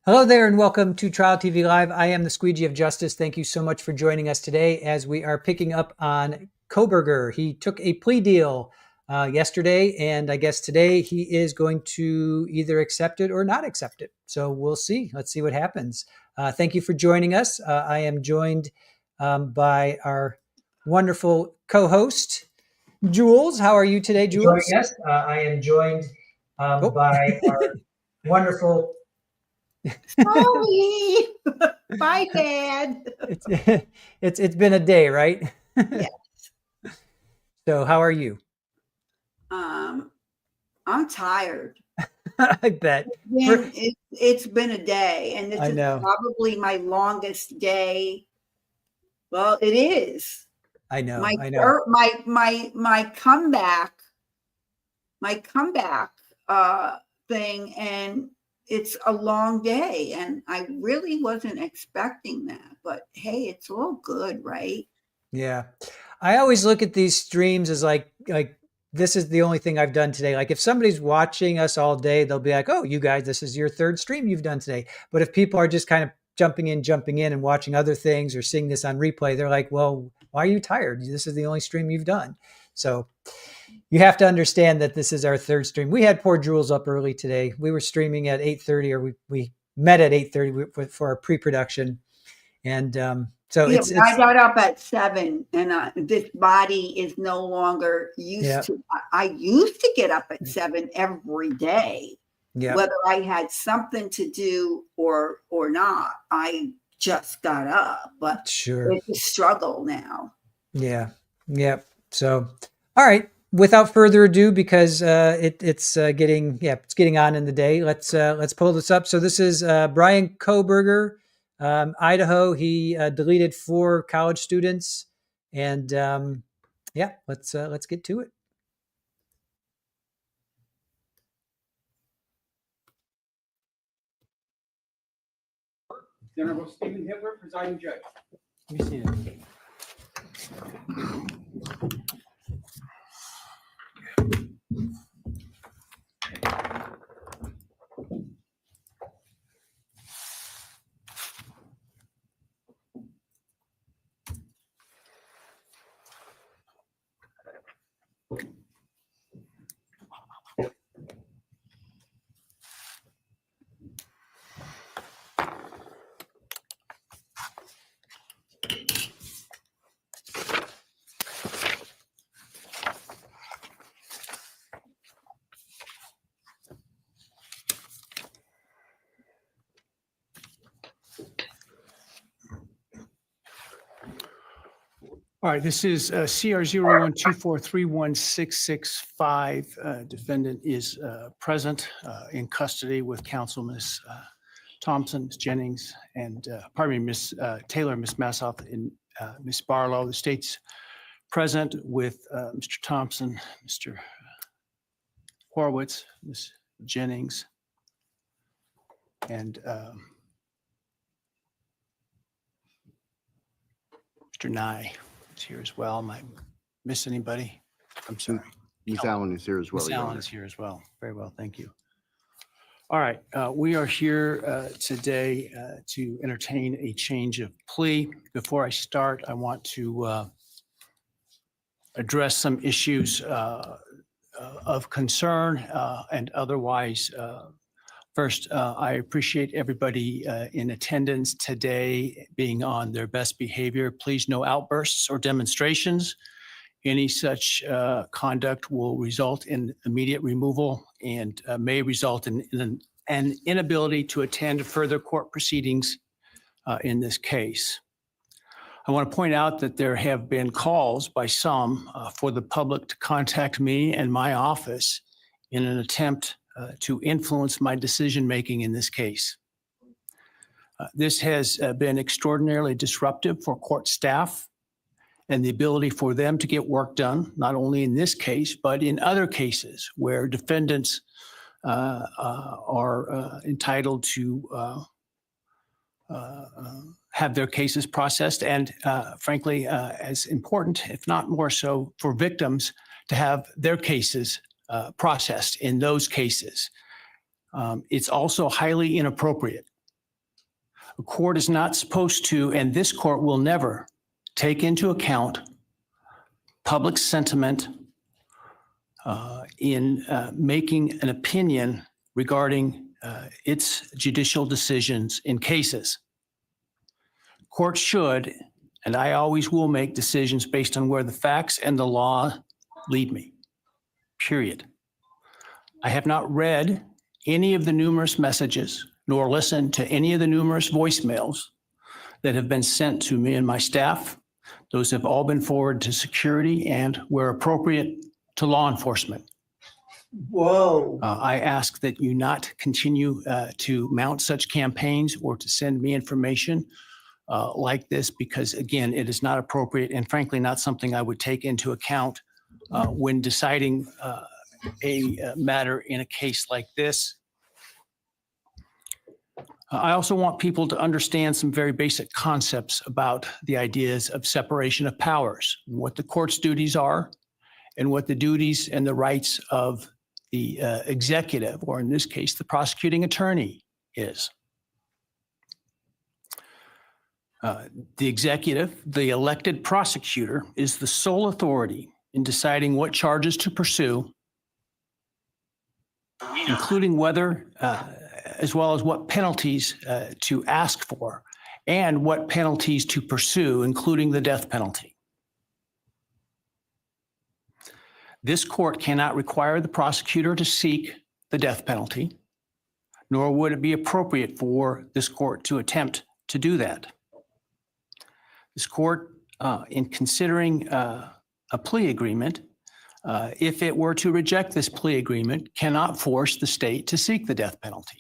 Hello there and welcome to Trial TV Live. I am the Squeegee of Justice. Thank you so much for joining us today as we are picking up on Kohberger. He took a plea deal yesterday, and I guess today he is going to either accept it or not accept it. So we'll see. Let's see what happens. Thank you for joining us. I am joined by our wonderful co-host, Jules. How are you today, Jules? Yes, I am joined by our wonderful Sorry. Bye, Dad. It's been a day, right? Yes. So how are you? I'm tired. I bet. It's been a day, and this I is know. probably my longest day. Well, it is. I know. My comeback thing, and it's a long day, and I really wasn't expecting that, but hey, it's all good, right? Yeah. I always look at these streams as like this is the only thing I've done today. Like if somebody's watching us all day, they'll be like, "Oh, you guys, this is your third stream you've done today." But if people are just kind of jumping in and watching other things or seeing this on replay, they're like, "Well, why are you tired? This is the only stream you've done." So you have to understand that this is our third stream. We had poor Jules up early today. We were streaming at 8:30, or we met at 8:30 for our pre-production. And so yeah, I got up at 7, and this body is no longer used to. I used to get up at 7 every day, whether I had something to do or not. I just got up, but sure, it's a struggle now. Yeah. So, all right. Without further ado, because it's getting on in the day. Let's pull this up. So this is Bryan Kohberger. Idaho, he deleted 4 college students, and let's get to it. General Stephen Hitler, presiding judge. Let me see it. All right, this is CR 0124316665. Defendant is present in custody with counsel, Ms. Thompson, Ms. Jennings, and Ms. Taylor, Ms. Massoff, and Ms. Barlow. The state's present with Mr. Thompson, Mr. Horowitz, Ms. Jennings, and Mr. Nye. Here as well. Am I miss anybody? I'm sorry. Ms. Allen is here as well. Ms. Allen is here as well. Very well. Thank you. All right. We are here today to entertain a change of plea. Before I start, I want to address some issues of concern and otherwise. First, I appreciate everybody in attendance today being on their best behavior. Please, no outbursts or demonstrations. Any such conduct will result in immediate removal and may result in an inability to attend further court proceedings in this case. I want to point out that there have been calls by some for the public to contact me and my office in an attempt to influence my decision-making in this case. This has been extraordinarily disruptive for court staff and the ability for them to get work done, not only in this case, but in other cases where defendants are entitled to have their cases processed, and frankly, as important, if not more so, for victims to have their cases processed in those cases. It's also highly inappropriate A court is not supposed to, and this court will never take into account public sentiment in making an opinion regarding its judicial decisions in cases. Courts should, and I always will, make decisions based on where the facts and the law lead me, period. I have not read any of the numerous messages nor listened to any of the numerous voicemails that have been sent to me and my staff. Those have all been forwarded to security and, where appropriate, to law enforcement. Whoa. I ask that you not continue to mount such campaigns or to send me information like this, because, again, it is not appropriate and, frankly, not something I would take into account when deciding a matter in a case like this. I also want people to understand some very basic concepts about the ideas of separation of powers, what the court's duties are, and what the duties and the rights of the executive, or in this case, the prosecuting attorney, is. The executive, the elected prosecutor, is the sole authority in deciding what charges to pursue, including whether, as well as what penalties to ask for, and what penalties to pursue, including the death penalty. This court cannot require the prosecutor to seek the death penalty, nor would it be appropriate for this court to attempt to do that. This court, in considering a plea agreement, if it were to reject this plea agreement, cannot force the state to seek the death penalty.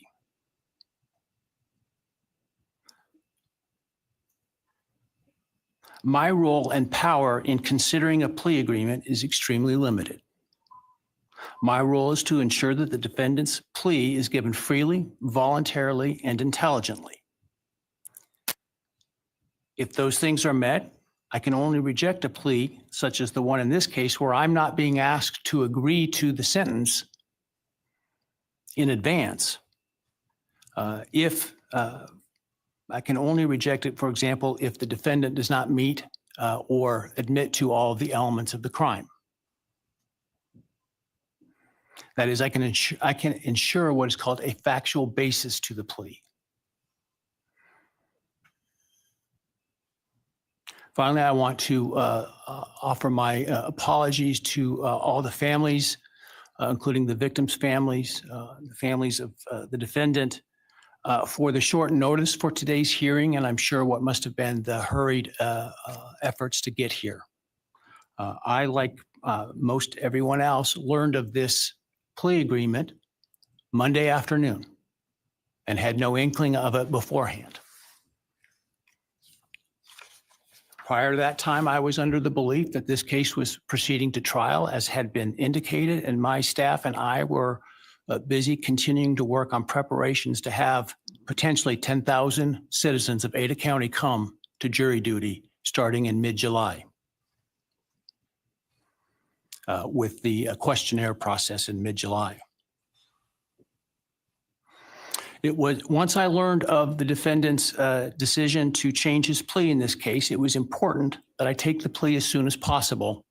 My role and power in considering a plea agreement is extremely limited. My role is to ensure that the defendant's plea is given freely, voluntarily, and intelligently. If those things are met, I can only reject a plea, such as the one in this case, where I'm not being asked to agree to the sentence in advance. I can only reject it, for example, if the defendant does not meet or admit to all of the elements of the crime. That is, I can ensure what is called a factual basis to the plea. Finally, I want to offer my apologies to all the families, including the victims' families, the families of the defendant, for the short notice for today's hearing, and I'm sure what must have been the hurried efforts to get here. I, like most everyone else, learned of this plea agreement Monday afternoon and had no inkling of it beforehand. Prior to that time, I was under the belief that this case was proceeding to trial, as had been indicated, and my staff and I were busy continuing to work on preparations to have potentially 10,000 citizens of Ada County come to jury duty starting in mid-July, with the questionnaire process in mid-July. It was, once I learned of the defendant's decision to change his plea in this case, it was important that I take the plea as soon as possible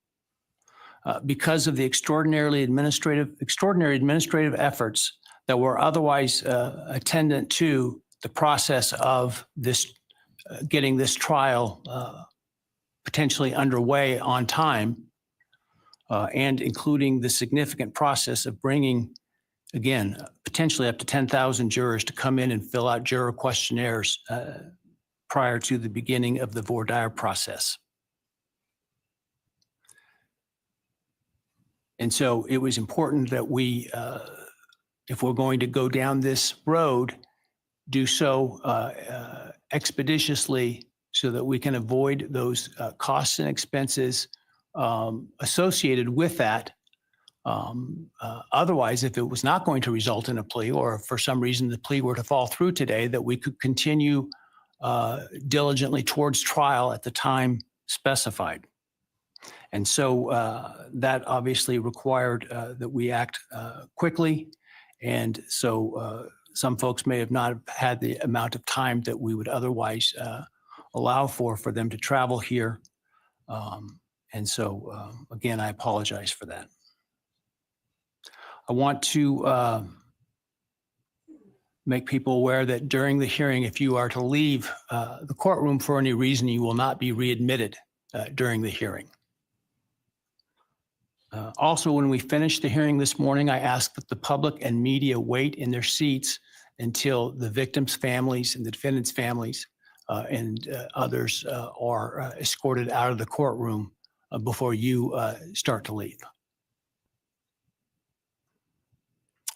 because of the extraordinary administrative efforts that were otherwise attendant to the process of this, getting this trial potentially underway on time, and including the significant process of bringing, again, potentially up to 10,000 jurors to come in and fill out juror questionnaires prior to the beginning of the voir dire process. And so it was important that we, if we're going to go down this road, do so expeditiously so that we can avoid those costs and expenses associated with that. Otherwise, if it was not going to result in a plea, or if for some reason the plea were to fall through today, that we could continue diligently towards trial at the time specified. And so that obviously required that we act quickly. And so some folks may have not had the amount of time that we would otherwise allow for them to travel here. And so, again, I apologize for that. I want to make people aware that during the hearing, if you are to leave the courtroom for any reason, you will not be readmitted during the hearing. Also, when we finish the hearing this morning, I ask that the public and media wait in their seats until the victims' families and the defendants' families and others are escorted out of the courtroom before you start to leave.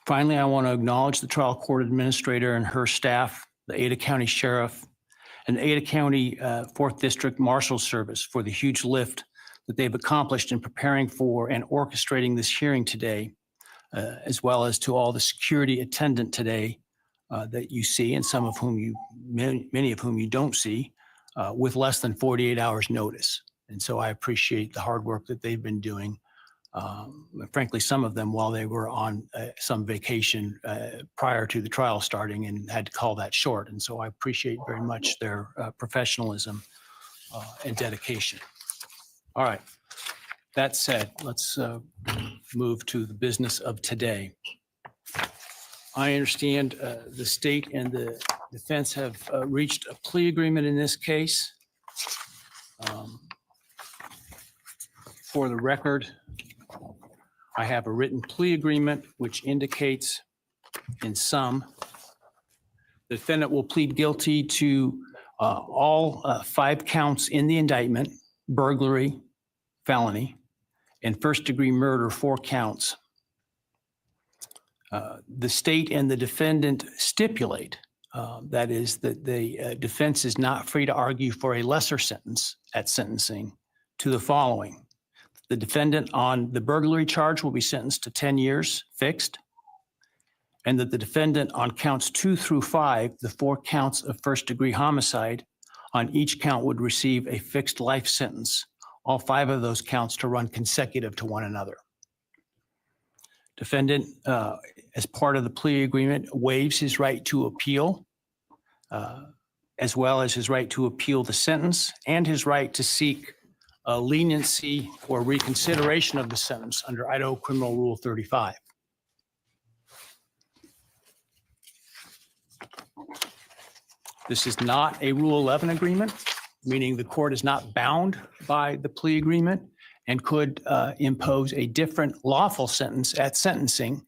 Finally, I want to acknowledge the trial court administrator and her staff, the Ada County Sheriff, and the Ada County 4th District Marshal Service for the huge lift that they've accomplished in preparing for and orchestrating this hearing today, as well as to all the security attendant today that you see, and some of whom many of whom you don't see, with less than 48 hours notice. And so I appreciate the hard work that they've been doing. Frankly, some of them while they were on some vacation prior to the trial starting and had to call that short. And so I appreciate very much their professionalism and dedication. All right. That said, let's move to the business of today. I understand the state and the defense have reached a plea agreement in this case. For the record, I have a written plea agreement which indicates in sum, the defendant will plead guilty to all 5 counts in the indictment, burglary, felony, and first-degree murder, 4 counts. The state and the defendant stipulate, that is, that the defense is not free to argue for a lesser sentence at sentencing to the following. The defendant on the burglary charge will be sentenced to 10 years fixed, and that the defendant on counts 2 through 5, the 4 counts of first-degree homicide, on each count would receive a fixed life sentence, all 5 of those counts to run consecutive to one another. Defendant, as part of the plea agreement, waives his right to appeal, as well as his right to appeal the sentence and his right to seek leniency or reconsideration of the sentence under Idaho Criminal Rule 35. This is not a Rule 11 agreement, meaning the court is not bound by the plea agreement and could impose a different lawful sentence at sentencing.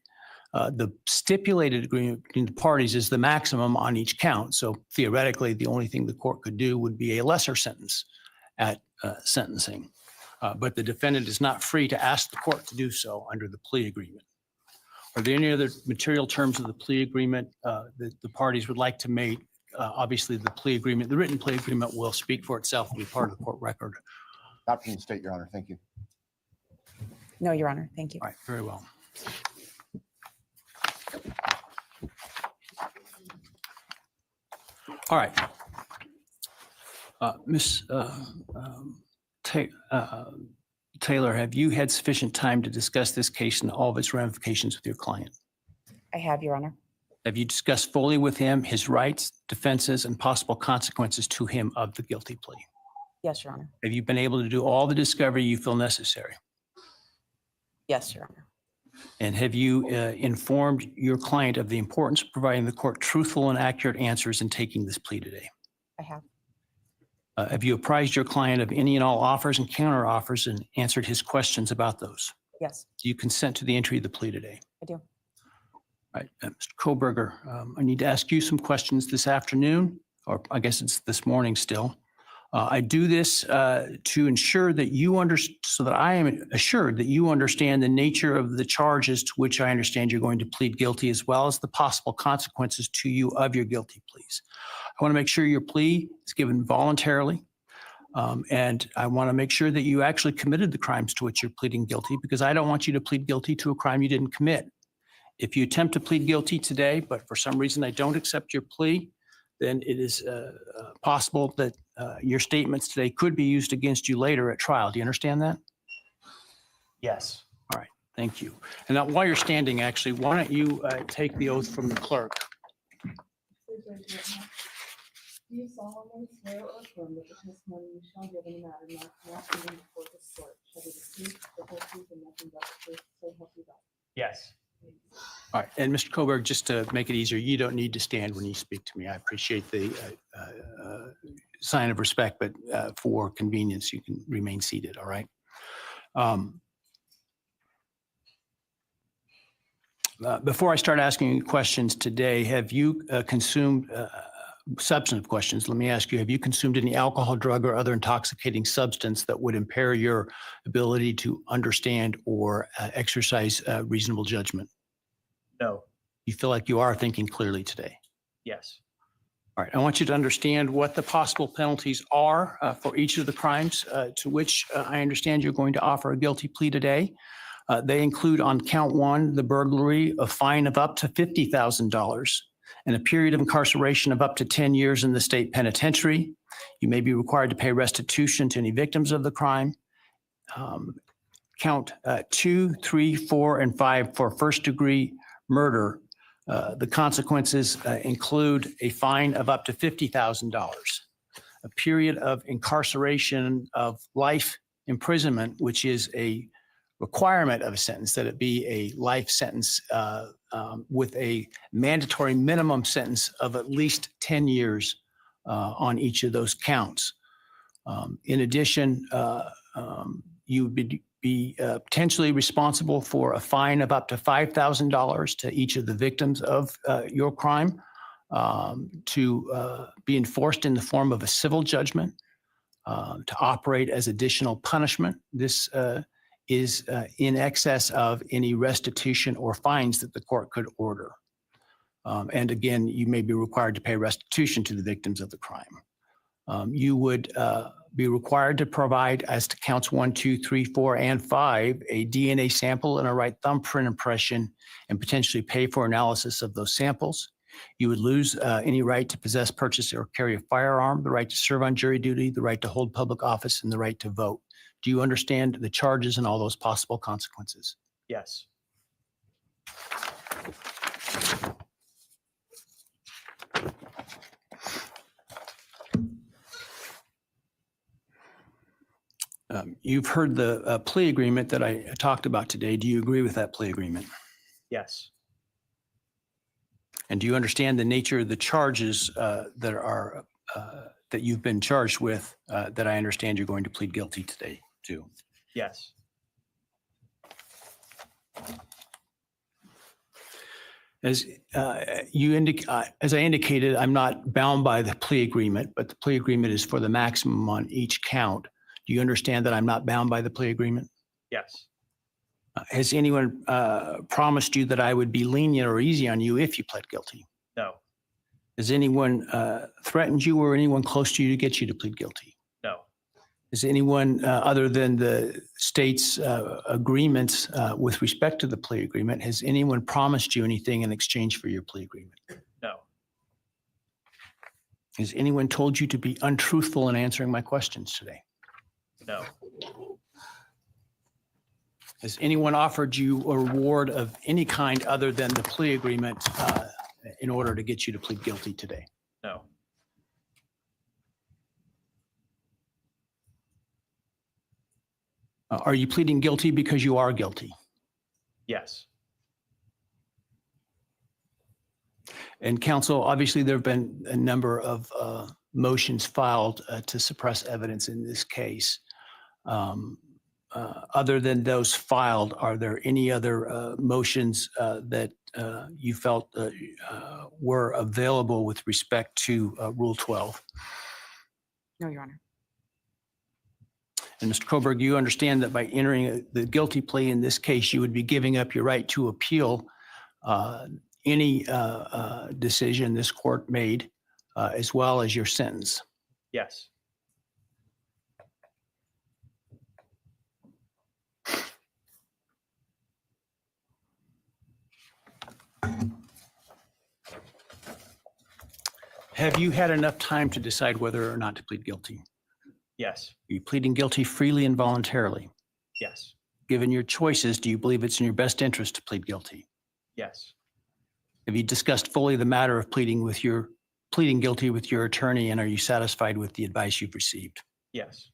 The stipulated agreement between the parties is the maximum on each count. So theoretically, the only thing the court could do would be a lesser sentence at sentencing. But the defendant is not free to ask the court to do so under the plea agreement. Are there any other material terms of the plea agreement that the parties would like to make? Obviously, the plea agreement, the written plea agreement will speak for itself and be part of the court record. Not from the state, Your Honor. Thank you. No, Your Honor. Thank you. All right, very well. All right. Ms. Taylor, have you had sufficient time to discuss this case and all of its ramifications with your client? I have, Your Honor. Have you discussed fully with him his rights, defenses, and possible consequences to him of the guilty plea? Yes, Your Honor. Have you been able to do all the discovery you feel necessary? Yes, Your Honor. And have you informed your client of the importance of providing the court truthful and accurate answers in taking this plea today? I have. Have you apprised your client of any and all offers and counter offers and answered his questions about those? Yes, Do you consent to the entry of the plea today? I do. All right, Mr. Kohberger, I need to ask you some questions this afternoon, or I guess it's this morning still. I do this to ensure that so that I am assured that you understand the nature of the charges to which I understand you're going to plead guilty, as well as the possible consequences to you of your guilty pleas. I want to make sure your plea is given voluntarily, and I want to make sure that you actually committed the crimes to which you're pleading guilty, because I don't want you to plead guilty to a crime you didn't commit. If you attempt to plead guilty today, but for some reason I don't accept your plea, then it is possible that your statements today could be used against you later at trial. Do you understand that? Yes. All right, thank you. And now while you're standing, actually, why don't you take the oath from the clerk? raise your hand. Do you solemnly swear or affirm that the testimony you shall give in the matter not given before this court shall be the truth, the whole truth, and nothing but the truth, so help you God? Yes. All right, and Mr. Kohberger, just to make it easier, you don't need to stand when you speak to me. I appreciate the sign of respect, but for convenience, you can remain seated, all right? Before I start asking you questions today, have you consumed substantive questions? Let me ask you, have you consumed any alcohol, drug, or other intoxicating substance that would impair your ability to understand or exercise reasonable judgment? No. You feel like you are thinking clearly today? Yes. All right, I want you to understand what the possible penalties are for each of the crimes to which I understand you're going to offer a guilty plea today. They include on count one, the burglary, a fine of up to $50,000 and a period of incarceration of up to 10 years in the state penitentiary. You may be required to pay restitution to any victims of the crime. Count 2, 3, 4, and 5 for first degree murder. The consequences include a fine of up to $50,000, a period of incarceration of life imprisonment, which is a requirement of a sentence, that it be a life sentence with a mandatory minimum sentence of at least 10 years on each of those counts. In addition, you would be potentially responsible for a fine of up to $5,000 to each of the victims of your crime to be enforced in the form of a civil judgment to operate as additional punishment. This is in excess of any restitution or fines that the court could order. And again, you may be required to pay restitution to the victims of the crime. You would be required to provide, as to counts 1, 2, 3, 4, and 5, a DNA sample and a right thumbprint impression, and potentially pay for analysis of those samples. You would lose any right to possess, purchase, or carry a firearm, the right to serve on jury duty, the right to hold public office, and the right to vote. Do you understand the charges and all those possible consequences? Yes. You've heard the plea agreement that I talked about today. Do you agree with that plea agreement? Yes. And do you understand the nature of the charges that are that you've been charged with that I understand you're going to plead guilty today to? Yes. As as I indicated, I'm not bound by the plea agreement, but the plea agreement is for the maximum on each count. Do you understand that I'm not bound by the plea agreement? Yes. Has anyone promised you that I would be lenient or easy on you if you pled guilty? No. Has anyone threatened you or anyone close to you to get you to plead guilty? No. Is anyone other than the state's agreements with respect to the plea agreement, has anyone promised you anything in exchange for your plea agreement? No. Has anyone told you to be untruthful in answering my questions today? No. Has anyone offered you a reward of any kind other than the plea agreement in order to get you to plead guilty today? No. Are you pleading guilty because you are guilty? Yes. And counsel, obviously there have been a number of motions filed to suppress evidence in this case. Other than those filed, are there any other motions that you felt were available with respect to Rule 12? No, Your Honor. And Mr. Kohberger, you understand that by entering the guilty plea in this case, you would be giving up your right to appeal any decision this court made, as well as your sentence. Yes. Have you had enough time to decide whether or not to plead guilty? Yes. Are you pleading guilty freely and voluntarily? Yes. Given your choices, do you believe it's in your best interest to plead guilty? Yes. Have you discussed fully the matter of pleading with your pleading guilty with your attorney, and are you satisfied with the advice you've received? Yes.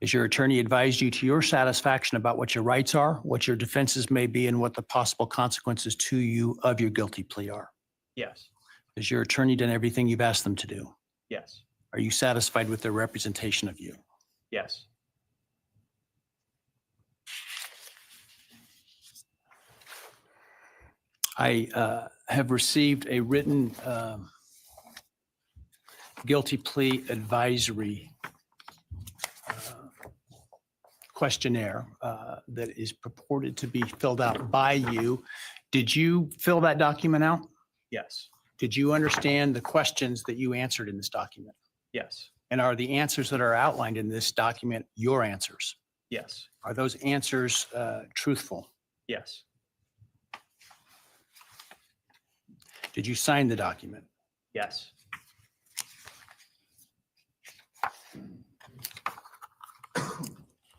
Has your attorney advised you to your satisfaction about what your rights are, what your defenses may be, and what the possible consequences to you of your guilty plea are? Yes. Has your attorney done everything you've asked them to do? Yes. Are you satisfied with their representation of you? Yes. I have received a written guilty plea advisory questionnaire that is purported to be filled out by you. Did you fill that document out? Yes. Did you understand the questions that you answered in this document? Yes. And are the answers that are outlined in this document your answers? Yes. Are those answers truthful? Yes. Did you sign the document? Yes.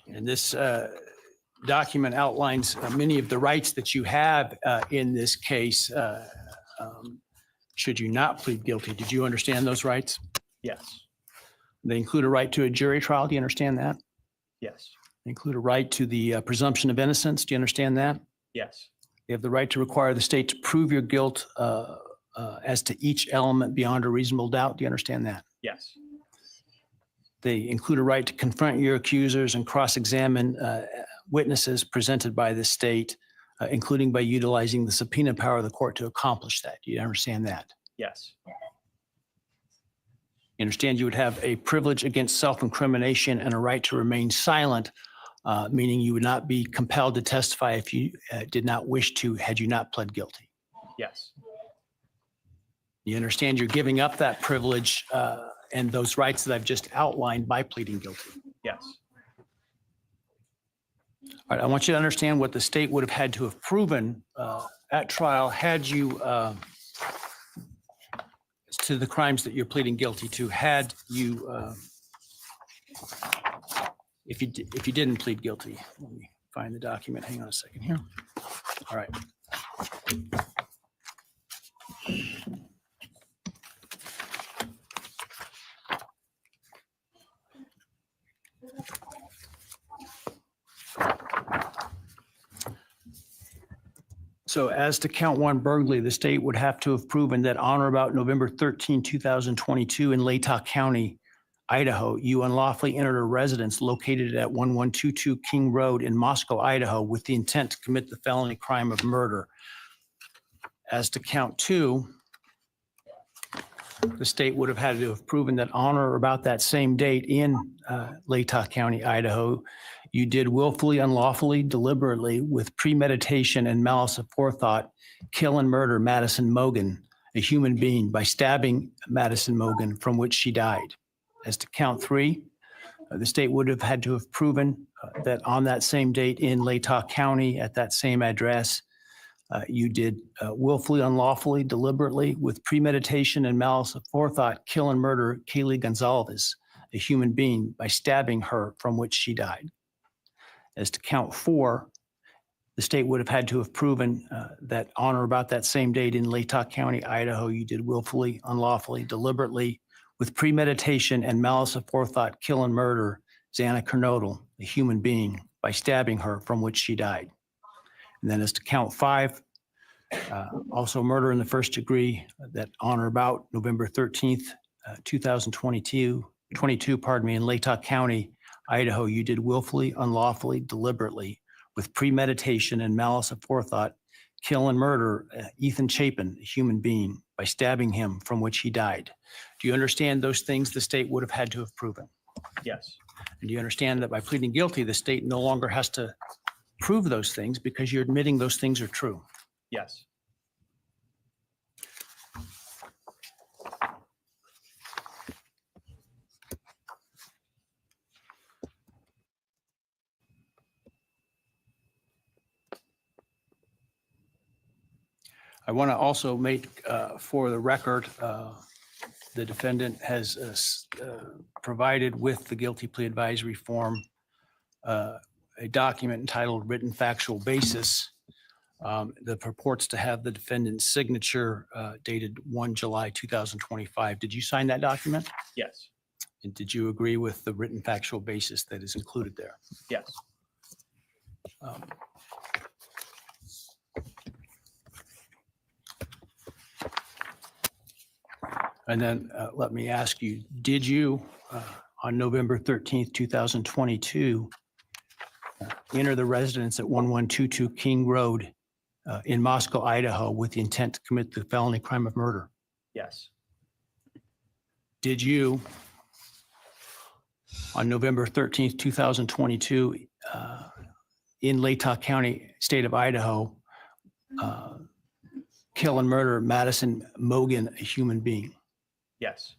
And this document outlines many of the rights that you have in this case. Should you not plead guilty, did you understand those rights? Yes. They include a right to a jury trial. Do you understand that? Yes. They include a right to the presumption of innocence. Do you understand that? Yes. They have the right to require the state to prove your guilt as to each element beyond a reasonable doubt. Do you understand that? Yes. They include a right to confront your accusers and cross-examine witnesses presented by the state, including by utilizing the subpoena power of the court to accomplish that. Do you understand that? Yes. You understand you would have a privilege against self-incrimination and a right to remain silent, meaning you would not be compelled to testify if you did not wish to, had you not pled guilty. Yes. You understand you're giving up that privilege and those rights that I've just outlined by pleading guilty. Yes. All right, I want you to understand what the state would have had to have proven at trial had you, to the crimes that you're pleading guilty to, had you, if you didn't plead guilty. Let me find the document. Hang on a second here. All right. So as to count one burglary, the state would have to have proven that on or about November 13, 2022 in Latah County, Idaho, you unlawfully entered a residence located at 1122 King Road in Moscow, Idaho, with the intent to commit the felony crime of murder. As to count two, the state would have had to have proven that on or about that same date in Latah County, Idaho, you did willfully, unlawfully, deliberately, with premeditation and malice aforethought, kill and murder Madison Mogen, a human being, by stabbing Madison Mogen, from which she died. As to count three, the state would have had to have proven that on that same date in Latah County, at that same address, you did willfully, unlawfully, deliberately, with premeditation and malice aforethought, kill and murder Kaylee Goncalves, a human being, by stabbing her, from which she died. As to count four, the state would have had to have proven that on or about that same date in Latah County, Idaho, you did willfully, unlawfully, deliberately, with premeditation and malice aforethought, kill and murder Xana Kernodle, a human being, by stabbing her, from which she died. And then as to count five, also murder in the first degree, that on or about November 13th, 2022, in Latah County, Idaho, you did willfully, unlawfully, deliberately, with premeditation and malice aforethought, kill and murder Ethan Chapin, a human being, by stabbing him, from which he died. Do you understand those things the state would have had to have proven? Yes. And do you understand that by pleading guilty, the state no longer has to prove those things because you're admitting those things are true? Yes. I want to also make for the record, the defendant has provided with the guilty plea advisory form a document entitled Written Factual Basis, that purports to have the defendant's signature dated 1 July 2025. Did you sign that document? Yes. And did you agree with the written factual basis that is included there? Yes. And then let me ask you, did you, on November 13th, 2022, enter the residence at 1122 King Road in Moscow, Idaho, with the intent to commit the felony crime of murder? Yes. Did you, on November 13th, 2022, in Latah County, state of Idaho, kill and murder Madison Mogen, a human being? Yes.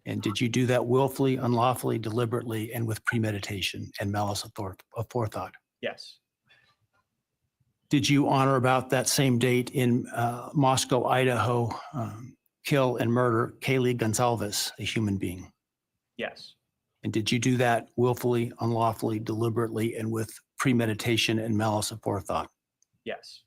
And did you do that willfully, unlawfully, deliberately, and with premeditation and malice of forethought? Yes. Did you, on or about that same date in Moscow, Idaho, kill and murder Kaylee Goncalves, a human being? Yes. And did you do that willfully, unlawfully, deliberately, and with premeditation and malice of forethought? Yes.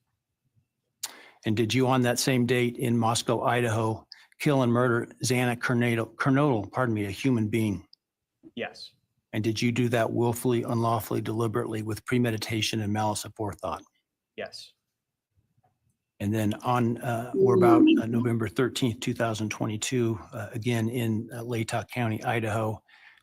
And did you, on that same date in Moscow, Idaho, kill and murder Xana Kernodle, a human being? Yes. And did you do that willfully, unlawfully, deliberately, with premeditation and malice of forethought? Yes. And then on or about November 13th, 2022, again in Latah County, Idaho,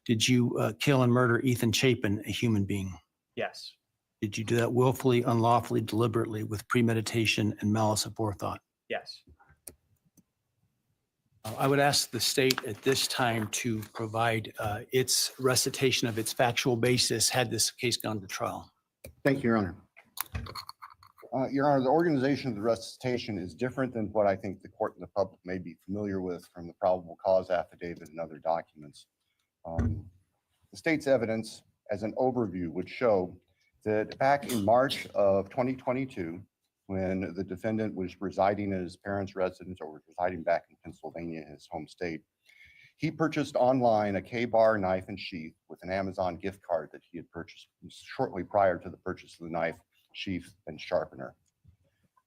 did you kill and murder Ethan Chapin, a human being? Yes. Did you do that willfully, unlawfully, deliberately, with premeditation and malice of forethought? Yes. I would ask the state at this time to provide its recitation of its factual basis had this case gone to trial. Thank you, Your Honor. Your Honor, the organization of the recitation is different than what I think the court and the public may be familiar with from the probable cause affidavit and other documents. The state's evidence, as an overview, would show that back in March of 2022, when the defendant was residing at his parents' residence or was residing back in Pennsylvania, his home state, he purchased online a K-bar knife and sheath with an Amazon gift card that he had purchased shortly prior to the purchase of the knife, sheath, and sharpener.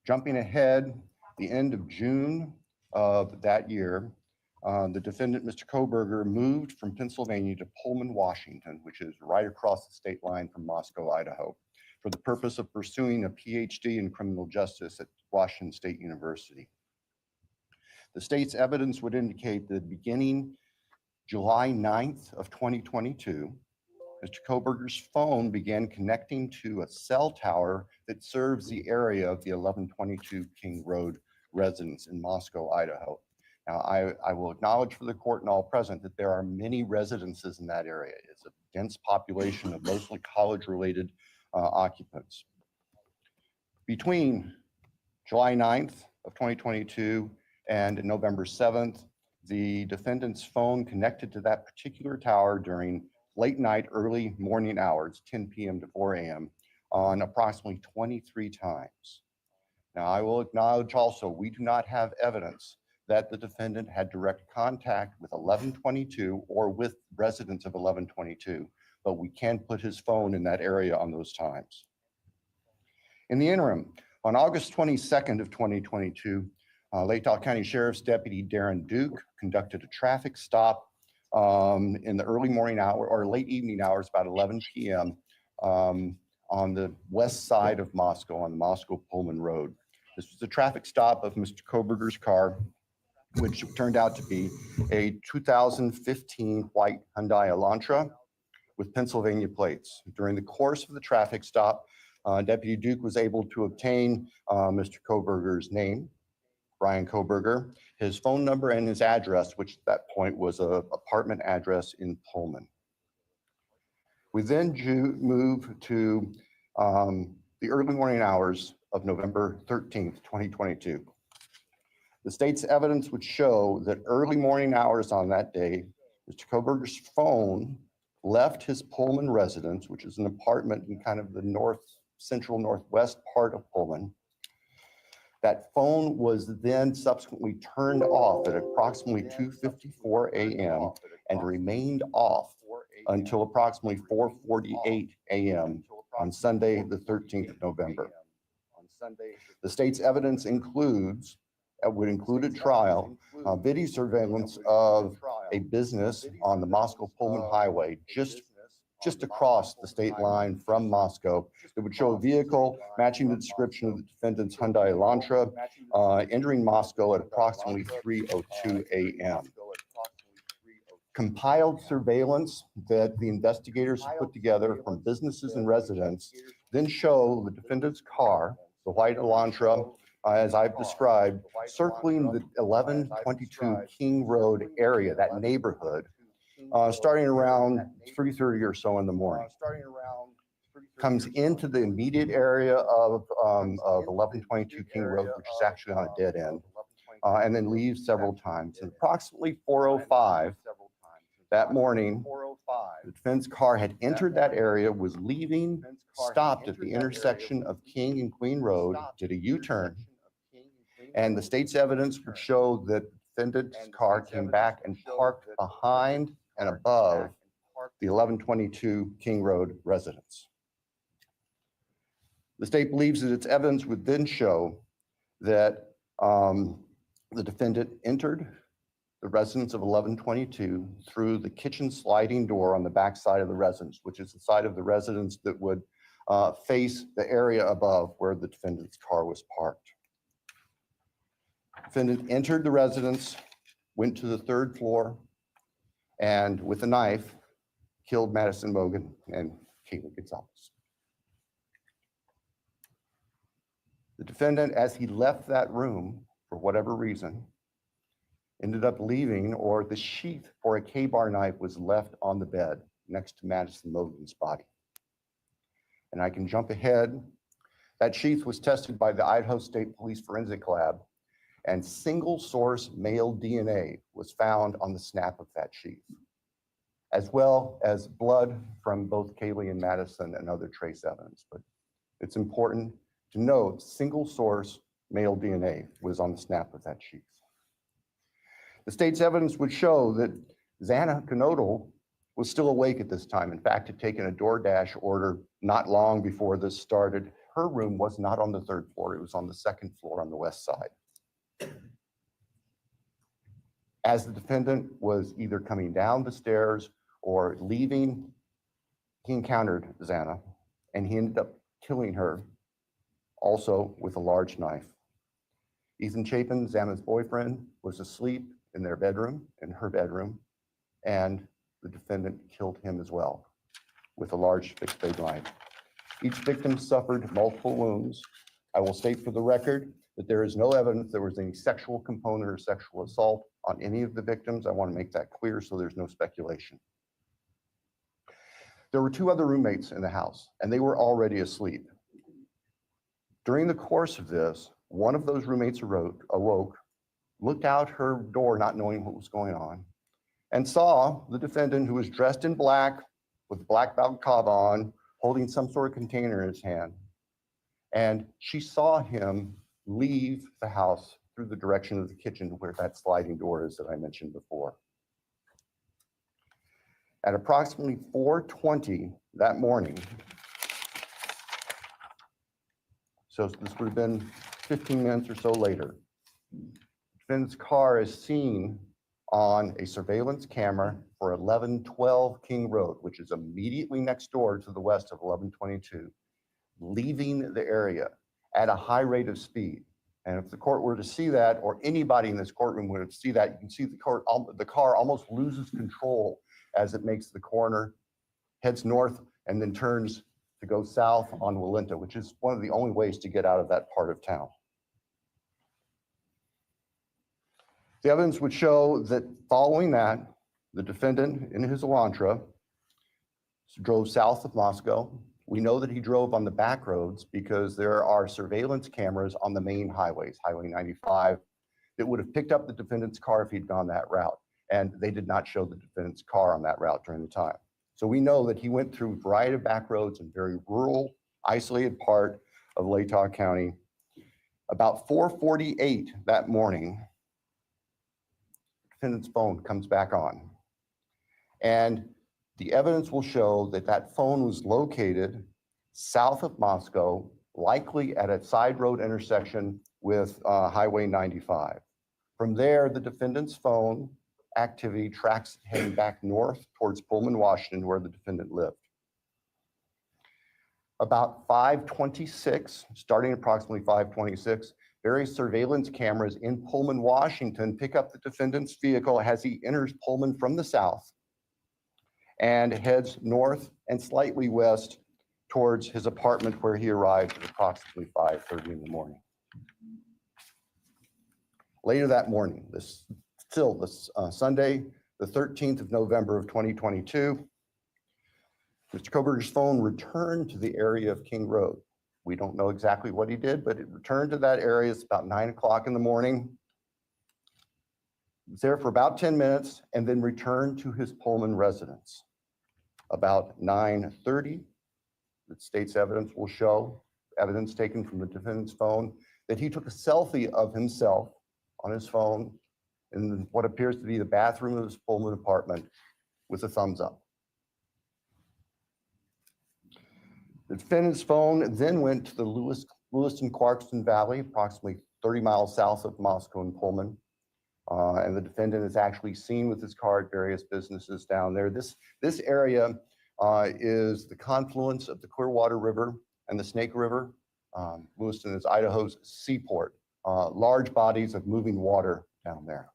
Jumping ahead, the end of June of that year, the defendant, Mr. Kohberger, moved from Pennsylvania to Pullman, Washington, which is right across the state line from Moscow, Idaho, for the purpose of pursuing a PhD in criminal justice at Washington State University. The state's evidence would indicate that beginning July 9th of 2022, Mr. Kohberger's phone began connecting to a cell tower that serves the area of the 1122 King Road residence in Moscow, Idaho. Now, I will acknowledge for the court and all present that there are many residences in that area. It's a dense population of mostly college-related occupants. Between July 9th of 2022 and November 7th, the defendant's phone connected to that particular tower during late night, early morning hours, 10 p.m. to 4 a.m. on approximately 23 times. Now, I will acknowledge also, we do not have evidence that the defendant had direct contact with 1122 or with residents of 1122, but we can put his phone in that area on those times. In the interim, on August 22nd of 2022, Latah County Sheriff's Deputy Darren Duke conducted a traffic stop in the early morning hour or late evening hours, about 11 p.m. On the west side of Moscow, on the Moscow-Pullman Road. This was a traffic stop of Mr. Kohberger's car, which turned out to be a 2015 white Hyundai Elantra with Pennsylvania plates. During the course of the traffic stop, Deputy Duke was able to obtain Mr. Kohberger's name, Bryan Kohberger, his phone number, and his address, which at that point was an apartment address in Pullman. We then move to the early morning hours of November 13th, 2022. The state's evidence would show that early morning hours on that day, Mr. Kohberger's phone left his Pullman residence, which is an apartment in kind of the central northwest part of Pullman. That phone was then subsequently turned off at approximately 2:54 a.m. and remained off until approximately 4:48 a.m. on Sunday, the 13th of November. The state's evidence would include at trial video surveillance of a business on the Moscow-Pullman Highway just across the state line from Moscow. It would show a vehicle matching the description of the defendant's Hyundai Elantra entering Moscow at approximately 3:02 a.m. Compiled surveillance that the investigators put together from businesses and residents then show the defendant's car, the white Elantra, as I've described, circling the 1122 King Road area, that neighborhood, starting around 3:30 or so in the morning. Comes into the immediate area of 1122 King Road, which is actually on a dead end, and then leaves several times. And approximately 4:05 that morning, the defense car had entered that area, was leaving, stopped at the intersection of King and Queen Road, did a U-turn, and the state's evidence would show that the defendant's car came back and parked behind and above the 1122 King Road residence. The state believes that its evidence would then show that the defendant entered the residence of 1122 through the kitchen sliding door on the back side of the residence, which is the side of the residence that would face the area above where the defendant's car was parked. Defendant entered the residence, went to the third floor, and with a knife, killed Madison Mogen and Kaylee Goncalves. The defendant, as he left that room, for whatever reason, ended up leaving, or the sheath for a K-bar knife was left on the bed next to Madison Mogen's body. And I can jump ahead. That sheath was tested by the Idaho State Police Forensic Lab, and single source male DNA was found on the snap of that sheath, as well as blood from both Kaylee and Madison and other trace evidence. But it's important to note single source male DNA was on the snap of that sheath. The state's evidence would show that Xana Kernodle was still awake at this time. In fact, had taken a DoorDash order not long before this started. Her room was not on the third floor. It was on the second floor on the west side. As the defendant was either coming down the stairs or leaving, he encountered Xana, and he ended up killing her also with a large knife. Ethan Chapin, Xana's boyfriend, was asleep in their bedroom, in her bedroom, and the defendant killed him as well with a large fixed blade knife. Each victim suffered multiple wounds. I will state for the record that there is no evidence there was any sexual component or sexual assault on any of the victims. I want to make that clear so there's no speculation. There were two other roommates in the house, and they were already asleep. During the course of this, one of those roommates awoke, looked out her door not knowing what was going on, and saw the defendant, who was dressed in black with a black balaclava on, holding some sort of container in his hand. And she saw him leave the house through the direction of the kitchen where that sliding door is that I mentioned before. At approximately 4:20 that morning, so this would have been 15 minutes or so later, the defendant's car is seen on a surveillance camera for 1112 King Road, which is immediately next door to the west of 1122, leaving the area at a high rate of speed. And if the court were to see that, or anybody in this courtroom would see that, you can see the car almost loses control as it makes the corner, heads north, and then turns to go south on Walinta, which is one of the only ways to get out of that part of town. The evidence would show that following that, the defendant in his Elantra drove south of Moscow. We know that he drove on the back roads because there are surveillance cameras on the main highways, Highway 95, that would have picked up the defendant's car if he'd gone that route. And they did not show the defendant's car on that route during the time. So we know that he went through a variety of back roads in very rural, isolated part of Latah County. About 4:48 that morning, the defendant's phone comes back on. And the evidence will show that that phone was located south of Moscow, likely at a side road intersection with Highway 95. From there, the defendant's phone activity tracks heading back north towards Pullman, Washington, where the defendant lived. About 5:26, starting approximately 5:26, various surveillance cameras in Pullman, Washington pick up the defendant's vehicle as he enters Pullman from the south and heads north and slightly west towards his apartment, where he arrived at approximately 5:30 in the morning. Later that morning, Sunday, the 13th of November of 2022, Mr. Kohberger's phone returned to the area of King Road. We don't know exactly what he did, but it returned to that area. It's about 9 o'clock in the morning. He was there for about 10 minutes and then returned to his Pullman residence. About 9:30, the state's evidence will show, evidence taken from the defendant's phone, that he took a selfie of himself on his phone in what appears to be the bathroom of his Pullman apartment with a thumbs up. The defendant's phone then went to the Lewiston-Clarkston Valley, approximately 30 miles south of Moscow and Pullman. And the defendant is actually seen with his car at various businesses down there. This area is the confluence of the Clearwater River and the Snake River. Lewiston is Idaho's seaport. Large bodies of moving water down there.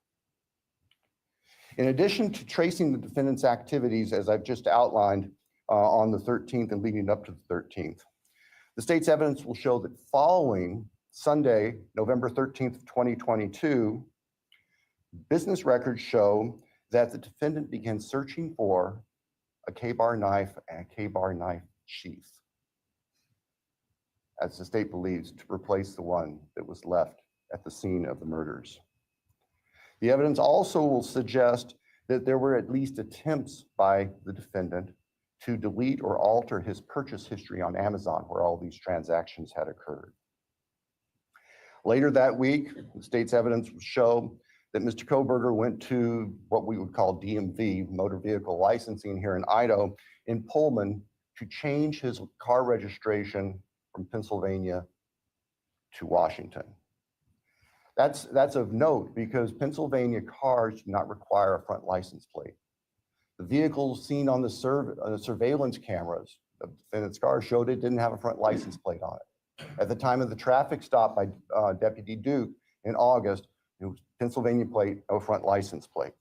In addition to tracing the defendant's activities, as I've just outlined, on the 13th and leading up to the 13th, the state's evidence will show that following Sunday, November 13th, 2022, business records show that the defendant began searching for a K-bar knife and a K-bar knife sheath, as the state believes, to replace the one that was left at the scene of the murders. The evidence also will suggest that there were at least attempts by the defendant to delete or alter his purchase history on Amazon, where all these transactions had occurred. Later that week, the state's evidence will show that Mr. Kohberger went to what we would call DMV, motor vehicle licensing here in Idaho, in Pullman, to change his car registration from Pennsylvania to Washington. That's of note because Pennsylvania cars do not require a front license plate. The vehicles seen on the surveillance cameras of the defendant's car showed it didn't have a front license plate on it. At the time of the traffic stop by Deputy Duke in August, it was Pennsylvania plate, no front license plate.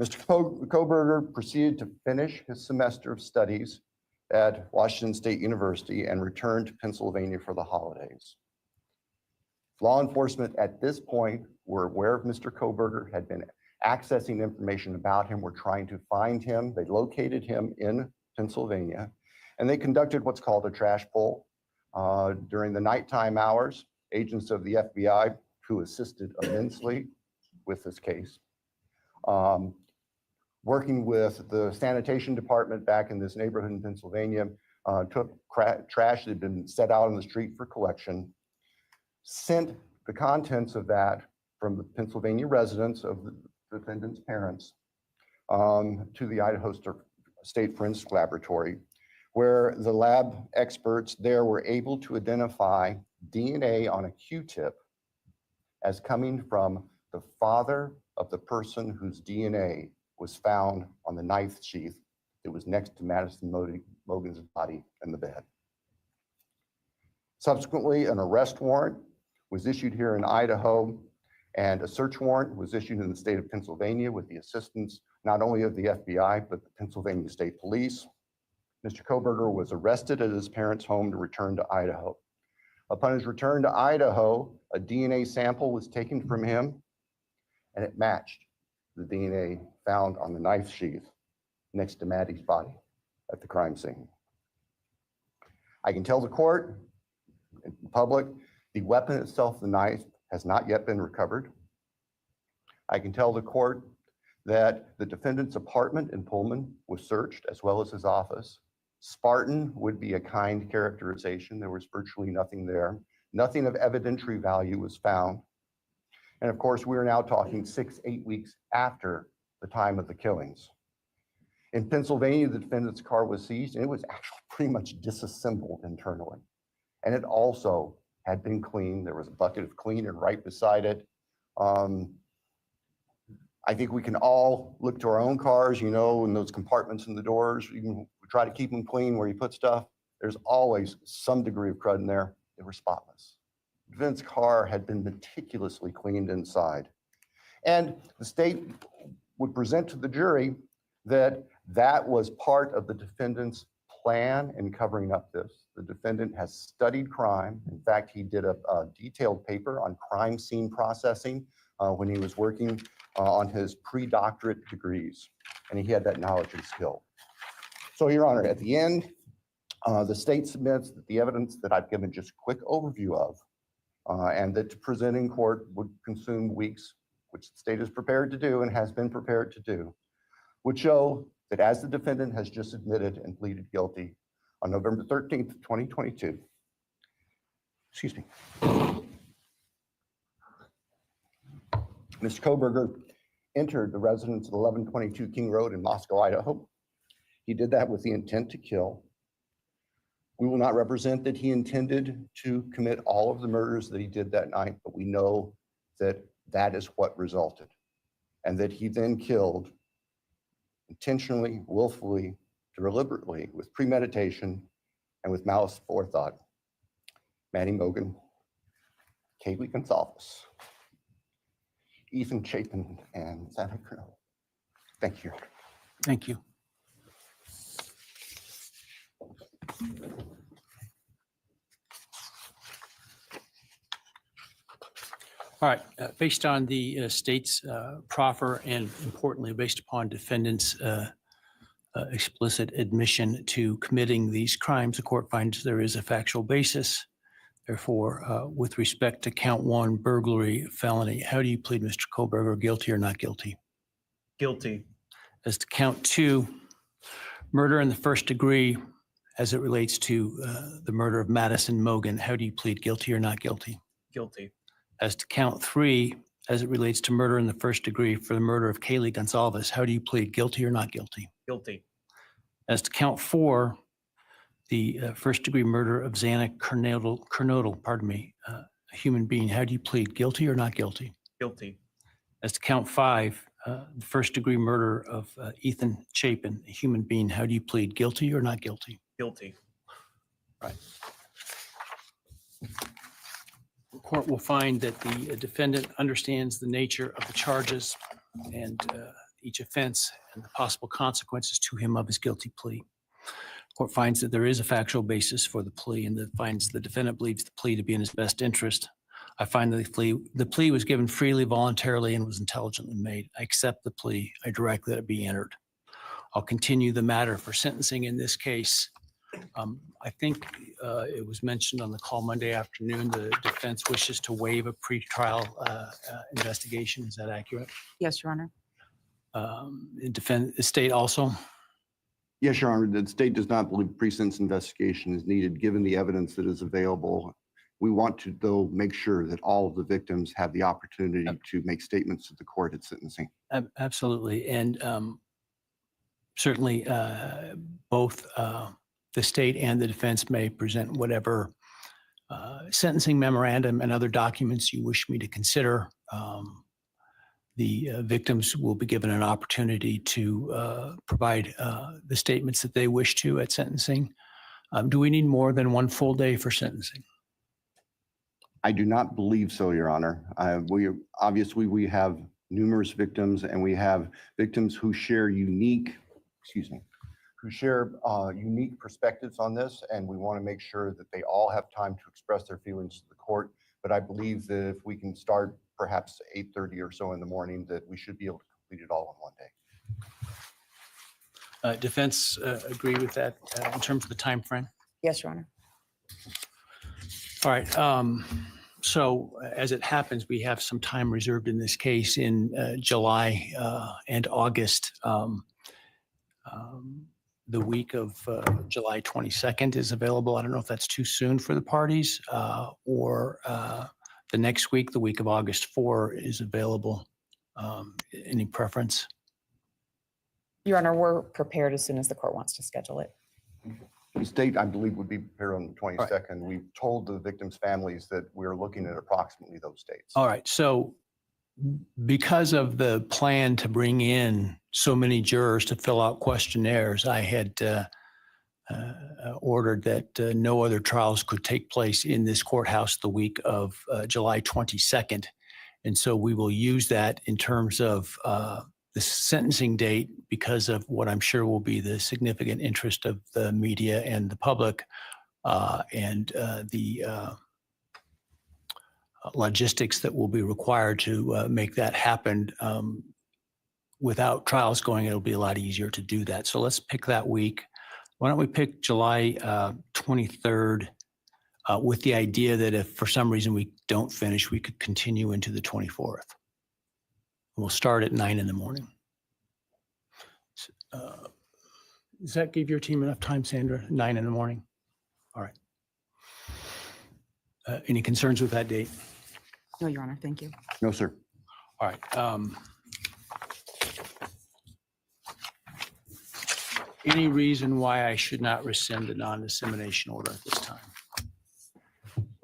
Mr. Kohberger proceeded to finish his semester of studies at Washington State University and returned to Pennsylvania for the holidays. Law enforcement at this point were aware of Mr. Kohberger, had been accessing information about him, were trying to find him. They located him in Pennsylvania, and they conducted what's called a trash pull. During the nighttime hours, agents of the FBI, who assisted immensely with this case, working with the sanitation department back in this neighborhood in Pennsylvania, took trash that had been set out on the street for collection, sent the contents of that from the Pennsylvania residence of the defendant's parents to the Idaho State Forensic Laboratory, where the lab experts there were able to identify DNA on a Q-tip as coming from the father of the person whose DNA was found on the knife sheath that was next to Madison Mogen's body in the bed. Subsequently, an arrest warrant was issued here in Idaho, and a search warrant was issued in the state of Pennsylvania with the assistance not only of the FBI, but the Pennsylvania State Police. Mr. Kohberger was arrested at his parents' home to return to Idaho. Upon his return to Idaho, a DNA sample was taken from him, and it matched the DNA found on the knife sheath next to Maddie's body at the crime scene. I can tell the court, and the public, the weapon itself, the knife, has not yet been recovered. I can tell the court that the defendant's apartment in Pullman was searched, as well as his office. Spartan would be a kind characterization. There was virtually nothing there. Nothing of evidentiary value was found. And of course, we are now talking 6-8 weeks after the time of the killings. In Pennsylvania, the defendant's car was seized and it was actually pretty much disassembled internally. And it also had been cleaned. There was a bucket of cleaner right beside it. I think we can all look to our own cars, you know, in those compartments in the doors. You can try to keep them clean where you put stuff. There's always some degree of crud in there. They were spotless. The defendant's car had been meticulously cleaned inside. And the state would present to the jury that that was part of the defendant's plan in covering up this. The defendant has studied crime. In fact, he did a detailed paper on crime scene processing when he was working on his pre-doctorate degrees, and he had that knowledge and skill. So, Your Honor, at the end, the state submits that the evidence that I've given just a quick overview of, and that to present in court would consume weeks, which the state is prepared to do and has been prepared to do, would show that as the defendant has just admitted and pleaded guilty on November 13th, 2022, excuse me, Mr. Kohberger entered the residence of 1122 King Road in Moscow, Idaho. He did that with the intent to kill. We will not represent that he intended to commit all of the murders that he did that night, but we know that that is what resulted, and that he then killed intentionally, willfully, deliberately, with premeditation, and with malice forethought, Madison Mogen, Kaylee Goncalves, Ethan Chapin, and Xana Kernodle. Thank you, Your Honor. Thank you. All right, based on the state's proffer and importantly, based upon defendant's explicit admission to committing these crimes, the court finds there is a factual basis. Therefore, with respect to count 1, burglary, felony, how do you plead, Mr. Kohberger, guilty or not guilty? Guilty. As to count 2, murder in the first degree, as it relates to the murder of Madison Mogen, how do you plead, guilty or not guilty? Guilty. As to count 3, as it relates to murder in the first degree for the murder of Kaylee Goncalves, how do you plead, guilty or not guilty? Guilty. As to count 4, the first degree murder of Xana Kernodle, a human being, how do you plead, guilty or not guilty? Guilty. As to count 5, the first degree murder of Ethan Chapin, a human being, how do you plead, guilty or not guilty? Guilty. Right. The court will find that the defendant understands the nature of the charges and each offense and the possible consequences to him of his guilty plea. Court finds that there is a factual basis for the plea and that finds the defendant believes the plea to be in his best interest. I find that the plea was given freely, voluntarily, and was intelligently made. I accept the plea. I direct that it be entered. I'll continue the matter for sentencing in this case. I think it was mentioned on the call Monday afternoon, the defense wishes to waive a pretrial investigation. Is that accurate? Yes, Your Honor. The state also? Yes, Your Honor, the state does not believe pre-sentence investigation is needed given the evidence that is available. We want to, though, make sure that all of the victims have the opportunity to make statements to the court at sentencing. Absolutely. And certainly both the state and the defense may present whatever sentencing memorandum and other documents you wish me to consider. The victims will be given an opportunity to provide the statements that they wish to at sentencing. Do we need more than 1 full day for sentencing? I do not believe so, Your Honor. We have numerous victims, and we have victims who share unique perspectives on this, and we want to make sure that they all have time to express their feelings to the court. But I believe that if we can start perhaps 8:30 or so in the morning, that we should be able to complete it all in 1 day. Defense agree with that in terms of the time frame? Yes, Your Honor. All right. So as it happens, we have some time reserved in this case in July and August. The week of July 22nd is available. I don't know if that's too soon for the parties or the next week, the week of August 4 is available. Any preference? Your Honor, we're prepared as soon as the court wants to schedule it. The state, I believe, would be prepared on the 22nd. We've told the victims' families that we're looking at approximately those dates. All right. So because of the plan to bring in so many jurors to fill out questionnaires, I had ordered that no other trials could take place in this courthouse the week of July 22nd. And so we will use that in terms of the sentencing date because of what I'm sure will be the significant interest of the media and the public and the logistics that will be required to make that happen. Without trials going, it'll be a lot easier to do that. So let's pick that week. Why don't we pick July 23rd with the idea that if for some reason we don't finish, we could continue into the 24th. We'll start at 9 in the morning. Does that give your team enough time, Sandra? 9 in the morning? All right. Any concerns with that date? No, Your Honor, thank you. No, sir. All right. Any reason why I should not rescind the non-dissemination order at this time?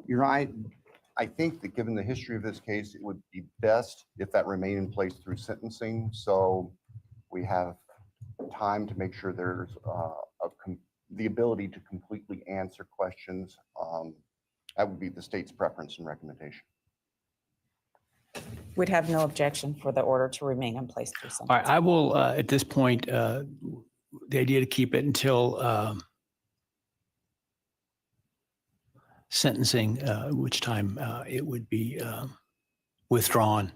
You're right. I think that given the history of this case, it would be best if that remained in place through sentencing. So we have time to make sure there's the ability to completely answer questions. That would be the state's preference and recommendation. We'd have no objection for the order to remain in place through All right. sentencing. I will, at this point, the idea to keep it until sentencing, which time it would be withdrawn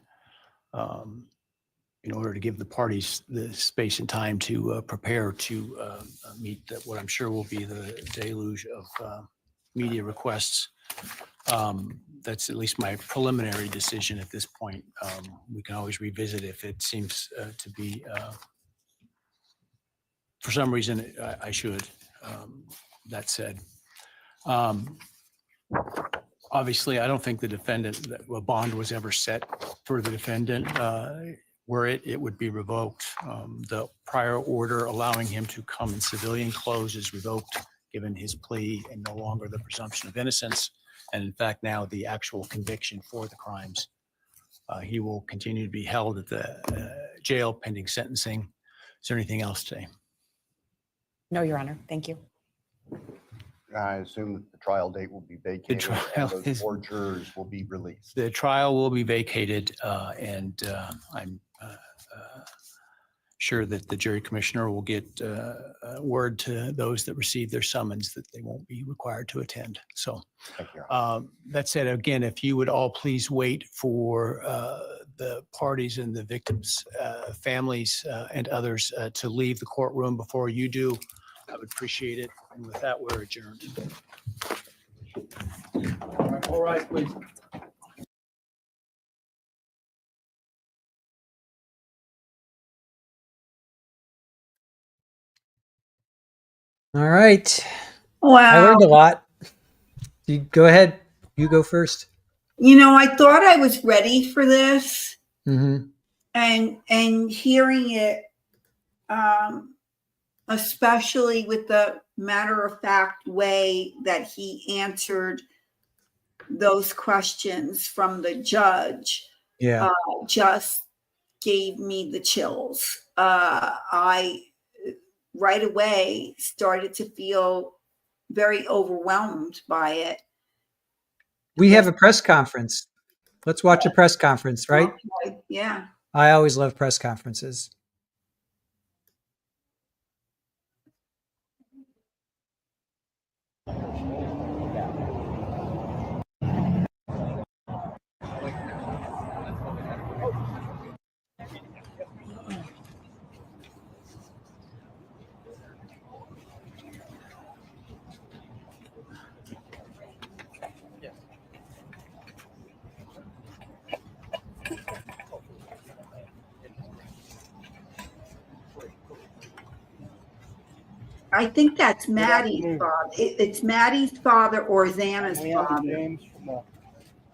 in order to give the parties the space and time to prepare to meet what I'm sure will be the deluge of media requests. That's at least my preliminary decision at this point. We can always revisit if it seems to be, for some reason, I should. That said, obviously, I don't think the defendant, a bond was ever set for the defendant. Were it would be revoked. The prior order allowing him to come in civilian clothes is revoked, given his plea and no longer the presumption of innocence. And in fact, now the actual conviction for the crimes. He will continue to be held at the jail pending sentencing. Is there anything else today? No, Your Honor, thank you. I assume that the trial date will be vacated trial and those is- 4 jurors will be released. The trial will be vacated, and I'm sure that the jury commissioner will get word to those that receive their summons that they won't be required to attend. So Thank you, Your Honor. that said, again, if you would all please wait for the parties and the victims' families and others to leave the courtroom before you do, I would appreciate it. And with that, we're adjourned. All right, please. All right. I Wow. learned a lot. You go ahead. You go first. You know, I thought I was ready for this, Mm-hmm. and hearing it, especially with the matter-of-fact way that he answered those questions from the judge, Yeah. just gave me the chills. I right away started to feel very overwhelmed by it. We have a press conference. Let's watch a press conference, right? Okay, yeah. I always love press conferences. I think that's Maddie's father. It's Maddie's father or Xana's father. James from the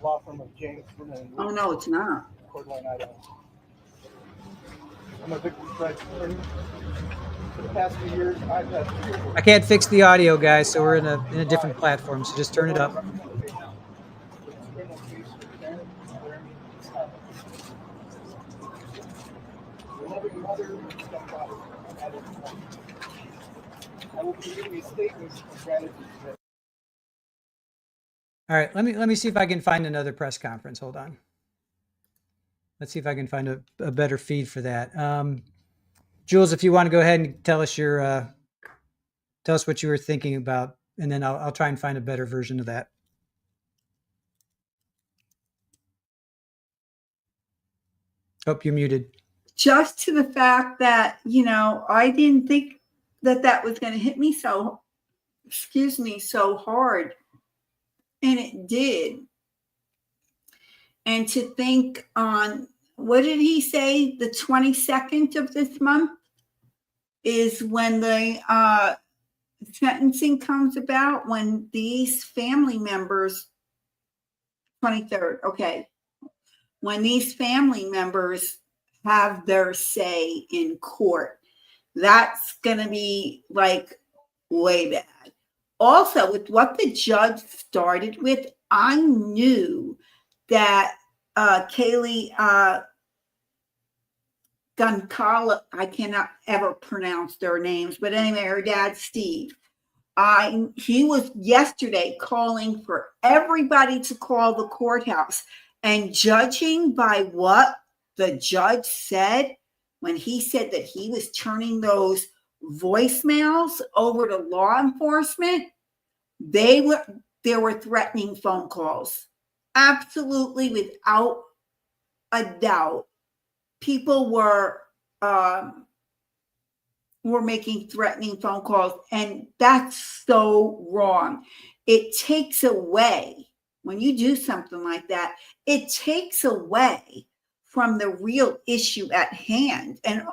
law firm of James. Oh, no, it's not. Coeur d'Alene, Idaho. I'm a victim's rights attorney. For the past few years, I've had I can't fix the audio, guys, so we're in a different platform. So just turn it up. I will be giving a statement of gratitude today. All right, let me see if I can find another press conference. Hold on. Let's see if I can find a better feed for that. Jules, if you want to go ahead and tell us tell us what you were thinking about, and then I'll try and find a better version of that. Oh, you're muted. Just to the fact that, I didn't think that was going to hit me so hard. And it did. And to think on, what did he say? The 22nd of this month is when the sentencing comes about, when these family members, 23rd, okay. When these family members have their say in court, that's going to be like way bad. Also, with what the judge started with, I knew that Kaylee Goncalves, I cannot ever pronounce their names, but anyway, her dad, Steve, he was yesterday calling for everybody to call the courthouse. And judging by what the judge said, when he said that he was turning those voicemails over to law enforcement, there were threatening phone calls. Absolutely, without a doubt. People were making threatening phone calls, and that's so wrong. It takes away, when you do something like that, it takes away from the real issue at hand. And,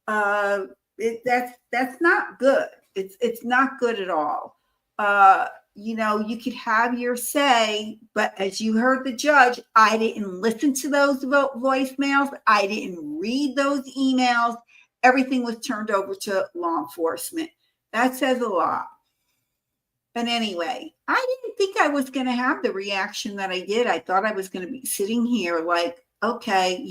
that's not good. It's not good at all. You could have your say, but as you heard the judge, I didn't listen to those voicemails. I didn't read those emails. Everything was turned over to law enforcement. That says a lot. But anyway, I didn't think I was going to have the reaction that I did. I thought I was going to be sitting here like, okay,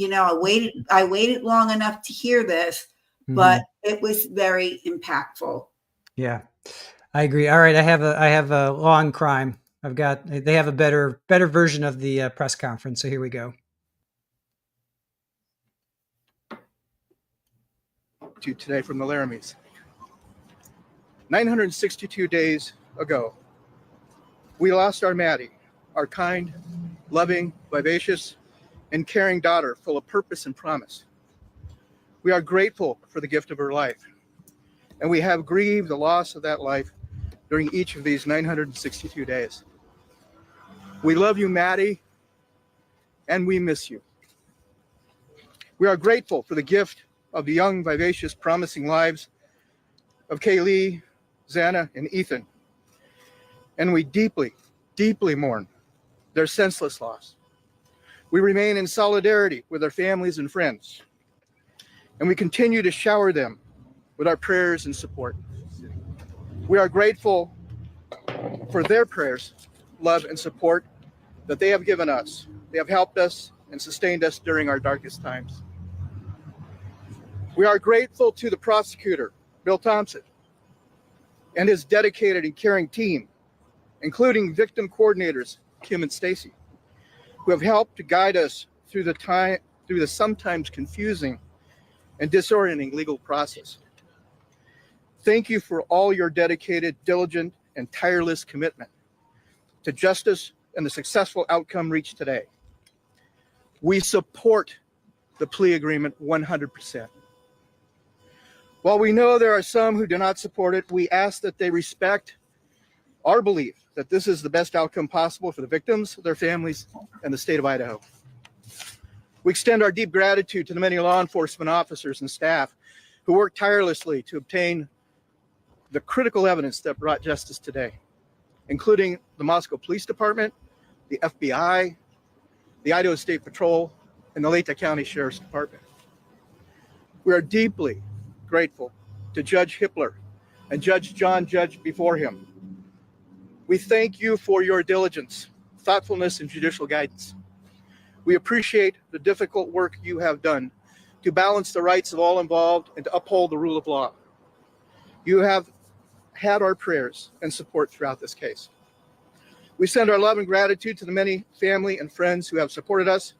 I waited long enough to hear this, but it was very impactful. Yeah, I agree. All right, I have a law and crime. They have a better version of the press conference. So here we go. To today from the Laramies. 962 days ago, we lost our Maddie, our kind, loving, vivacious, and caring daughter full of purpose and promise. We are grateful for the gift of her life, and we have grieved the loss of that life during each of these 962 days. We love you, Maddie, and we miss you. We are grateful for the gift of the young, vivacious, promising lives of Kaylee, Xana, and Ethan. And we deeply, deeply mourn their senseless loss. We remain in solidarity with their families and friends, and we continue to shower them with our prayers and support. We are grateful for their prayers, love, and support that they have given us. They have helped us and sustained us during our darkest times. We are grateful to the prosecutor, Bill Thompson, and his dedicated and caring team, including victim coordinators, Kim and Stacy, who have helped to guide us through the sometimes confusing and disorienting legal process. Thank you for all your dedicated, diligent, and tireless commitment to justice and the successful outcome reached today. We support the plea agreement 100%. While we know there are some who do not support it, we ask that they respect our belief that this is the best outcome possible for the victims, their families, and the state of Idaho. We extend our deep gratitude to the many law enforcement officers and staff who worked tirelessly to obtain the critical evidence that brought justice today, including the Moscow Police Department, the FBI, the Idaho State Patrol, and the Lehigh County Sheriff's Department. We are deeply grateful to Judge Hippler and Judge John Judge before him. We thank you for your diligence, thoughtfulness, and judicial guidance. We appreciate the difficult work you have done to balance the rights of all involved and to uphold the rule of law. You have had our prayers and support throughout this case. We send our love and gratitude to the many family and friends who have supported us,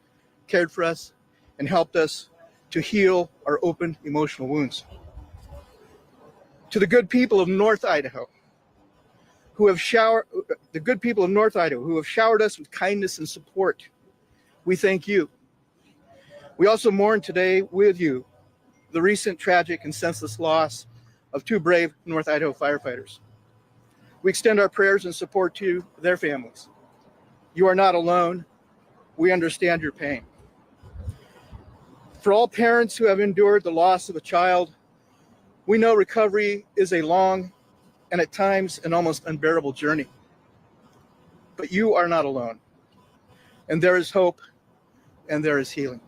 cared for us, and helped us to heal our open emotional wounds. To the good people of North Idaho, who have showered us with kindness and support, we thank you. We also mourn today with you the recent tragic and senseless loss of two brave North Idaho firefighters. We extend our prayers and support to their families. You are not alone. We understand your pain. For all parents who have endured the loss of a child, we know recovery is a long and at times an almost unbearable journey. But you are not alone. And there is hope and there is healing.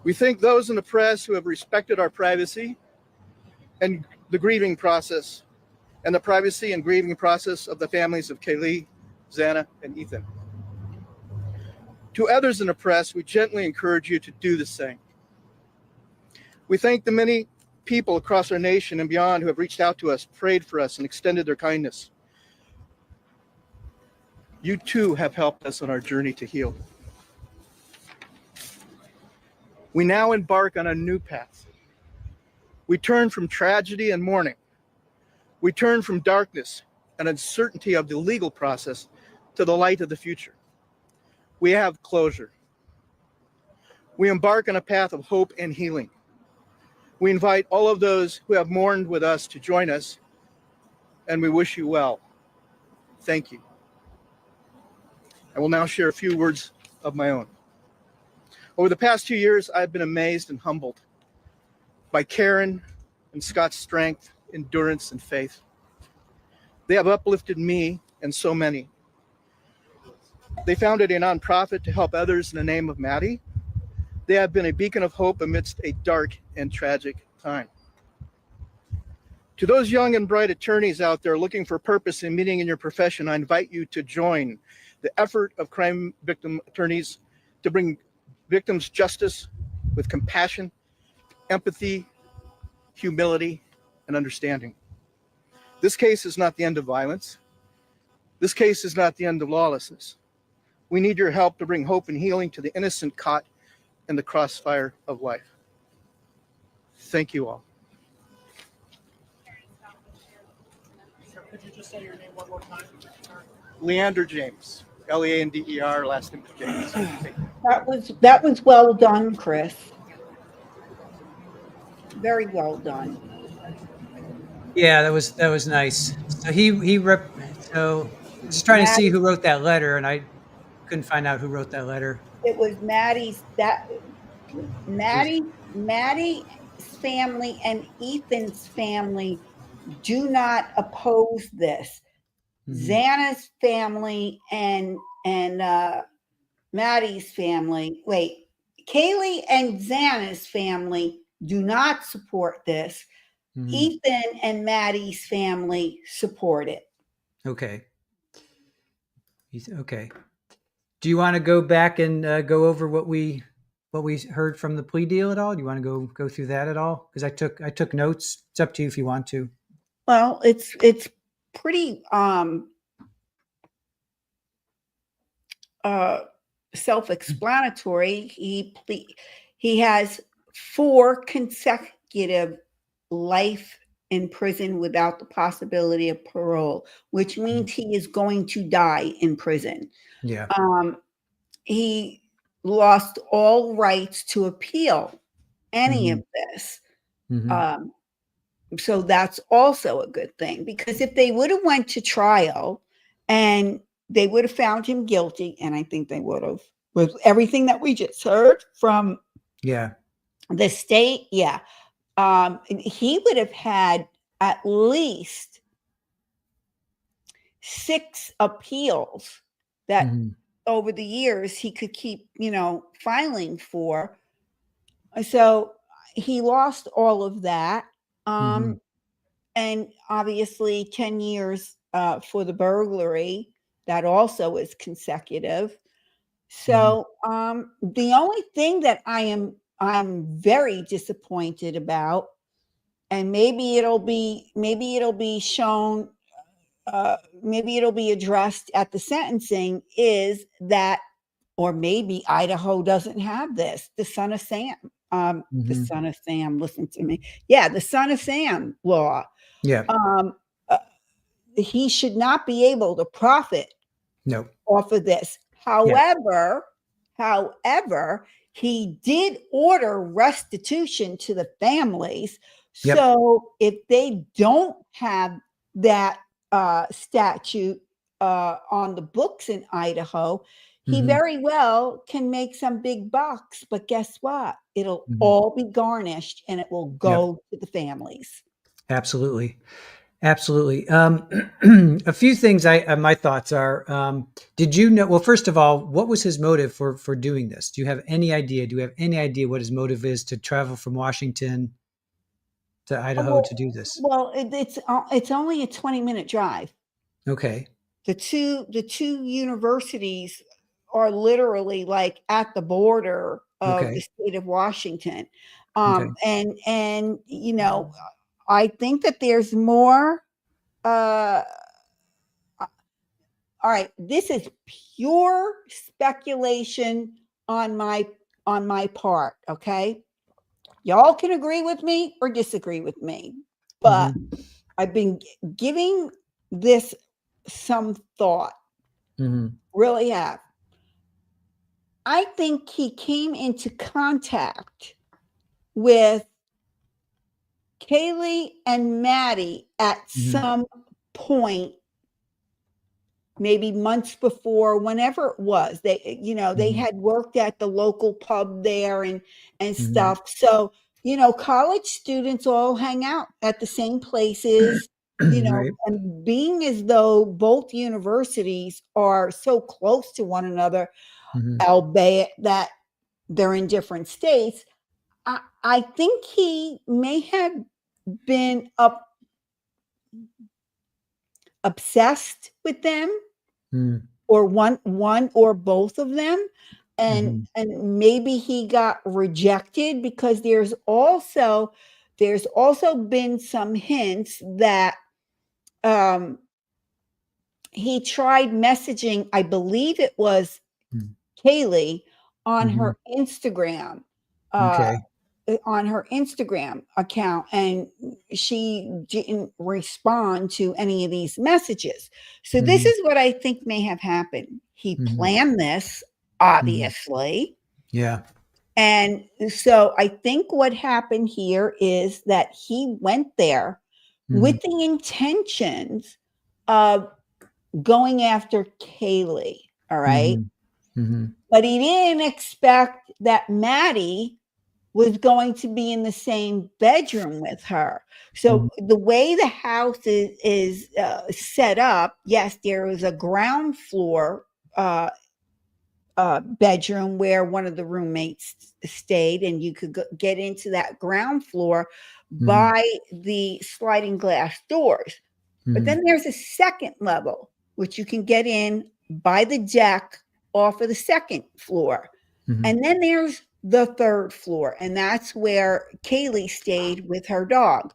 We thank those in the press who have respected our privacy and the grieving process, and the privacy and grieving process of the families of Kaylee, Xana, and Ethan. To others in the press, we gently encourage you to do the same. We thank the many people across our nation and beyond who have reached out to us, prayed for us, and extended their kindness. You too have helped us on our journey to heal. We now embark on a new path. We turn from tragedy and mourning. We turn from darkness and uncertainty of the legal process to the light of the future. We have closure. We embark on a path of hope and healing. We invite all of those who have mourned with us to join us, and we wish you well. Thank you. I will now share a few words of my own. Over the past 2 years, I've been amazed and humbled by Karen and Scott's strength, endurance, and faith. They have uplifted me and so many. They founded a nonprofit to help others in the name of Maddie. They have been a beacon of hope amidst a dark and tragic time. To those young and bright attorneys out there looking for purpose and meaning in your profession, I invite you to join the effort of crime victim attorneys to bring victims justice with compassion, empathy, humility, and understanding. This case is not the end of violence. This case is not the end of lawlessness. We need your help to bring hope and healing to the innocent caught in the crossfire of life. Thank you all. Could you just say your name one more time? Leander James, Leander, last name is James. That was well done, Chris. Very well done. Yeah, that was nice. So so just trying to see who wrote that letter, and I couldn't find out who wrote that letter. It was Maddie's family and Ethan's family do not oppose this. Mhm. Xana's family and Maddie's family. Wait, Kaylee and Xana's family do not support this. Mhm. Ethan and Maddie's family support it. Okay. Okay. Do you want to go back and go over what we heard from the plea deal at all? Do you want to go through that at all? Because I took notes. It's up to you if you want to. Well, it's pretty self-explanatory. He has 4 consecutive life in prison without the possibility of parole, which means he is going to die in prison. Yeah. He lost all rights to appeal any of this. Mm-hmm. So that's also a good thing, because if they would have went to trial and they would have found him guilty, and I think they would have, with everything that we just heard from the state, he would have had at least 6 appeals that over the years he could keep, filing for. So he lost all of that. Mhm. And obviously 10 years for the burglary, that also is consecutive. So the only thing that I'm very disappointed about, and maybe it'll be shown, maybe it'll be addressed at the sentencing, is that, or maybe Idaho doesn't have this, the son of Sam. The Mhm. son of Sam, listen to me. Yeah, the son of Sam law. Yeah. Uh, he should not be able to profit No. off of this. However, he did order restitution to the families. Yep. So if they don't have that statute on the books in Idaho, he Mhm. very well can make some big bucks. But guess what? It'll Mhm. all be garnished and it will Yep. go to the families. Absolutely. Absolutely. A few things my thoughts are, did you know, well, first of all, what was his motive for doing this? Do you have any idea? Do we have any idea what his motive is to travel from Washington to Idaho to do this? Well, it's only a 20-minute drive. Okay. The two universities are literally like at the border of the Okay. state of Washington. Okay. And I think that there's more. All right, this is pure speculation on my part. Okay, y'all can agree with me or disagree with me, but I've been giving this some thought. Really have. I think he came into contact with Kaylee and Maddie at some point, maybe months before, whenever it was. They, they had worked at the local pub there and stuff. So, college students all hang out at the same places, Right. and being as though both universities are so close to one another, albeit that they're in different states, I think he may have been obsessed with them, or one or both of them, and maybe he got rejected, because there's also been some hints that he tried messaging, I believe it was Kaylee, on her Instagram, Okay. on her Instagram account, and she didn't respond to any of these messages. So this is what I think may have happened. He planned this, obviously. Yeah. And so I think what happened here is that he went there with the intentions of going after Kaylee. All right. But he didn't expect that Maddie was going to be in the same bedroom with her. So the way the house is set up, yes, there is a ground floor bedroom where one of the roommates stayed, and you could get into that ground floor by the sliding glass doors. But then there's a second level, which you can get in by the deck off of the second floor. And then there's the third floor, and that's where Kaylee stayed with her dog.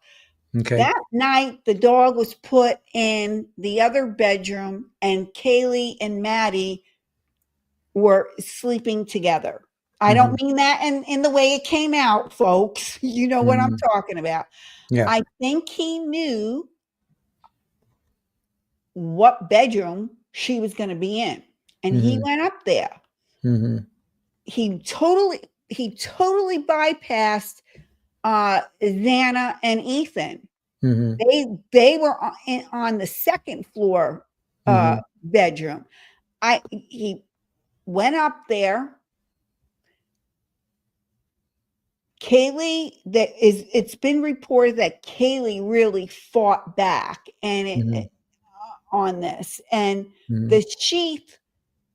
Okay. That night, the dog was put in the other bedroom, and Kaylee and Maddie were sleeping together. I don't mean that in the way it came out, folks. You know what I'm talking about. Yeah. I think he knew what bedroom she was going to be in, and he went up there. He totally bypassed Xana and Ethan. They were on the second floor bedroom. He went up there. Kaylee, it's been reported that Kaylee really fought back and on this, and the sheath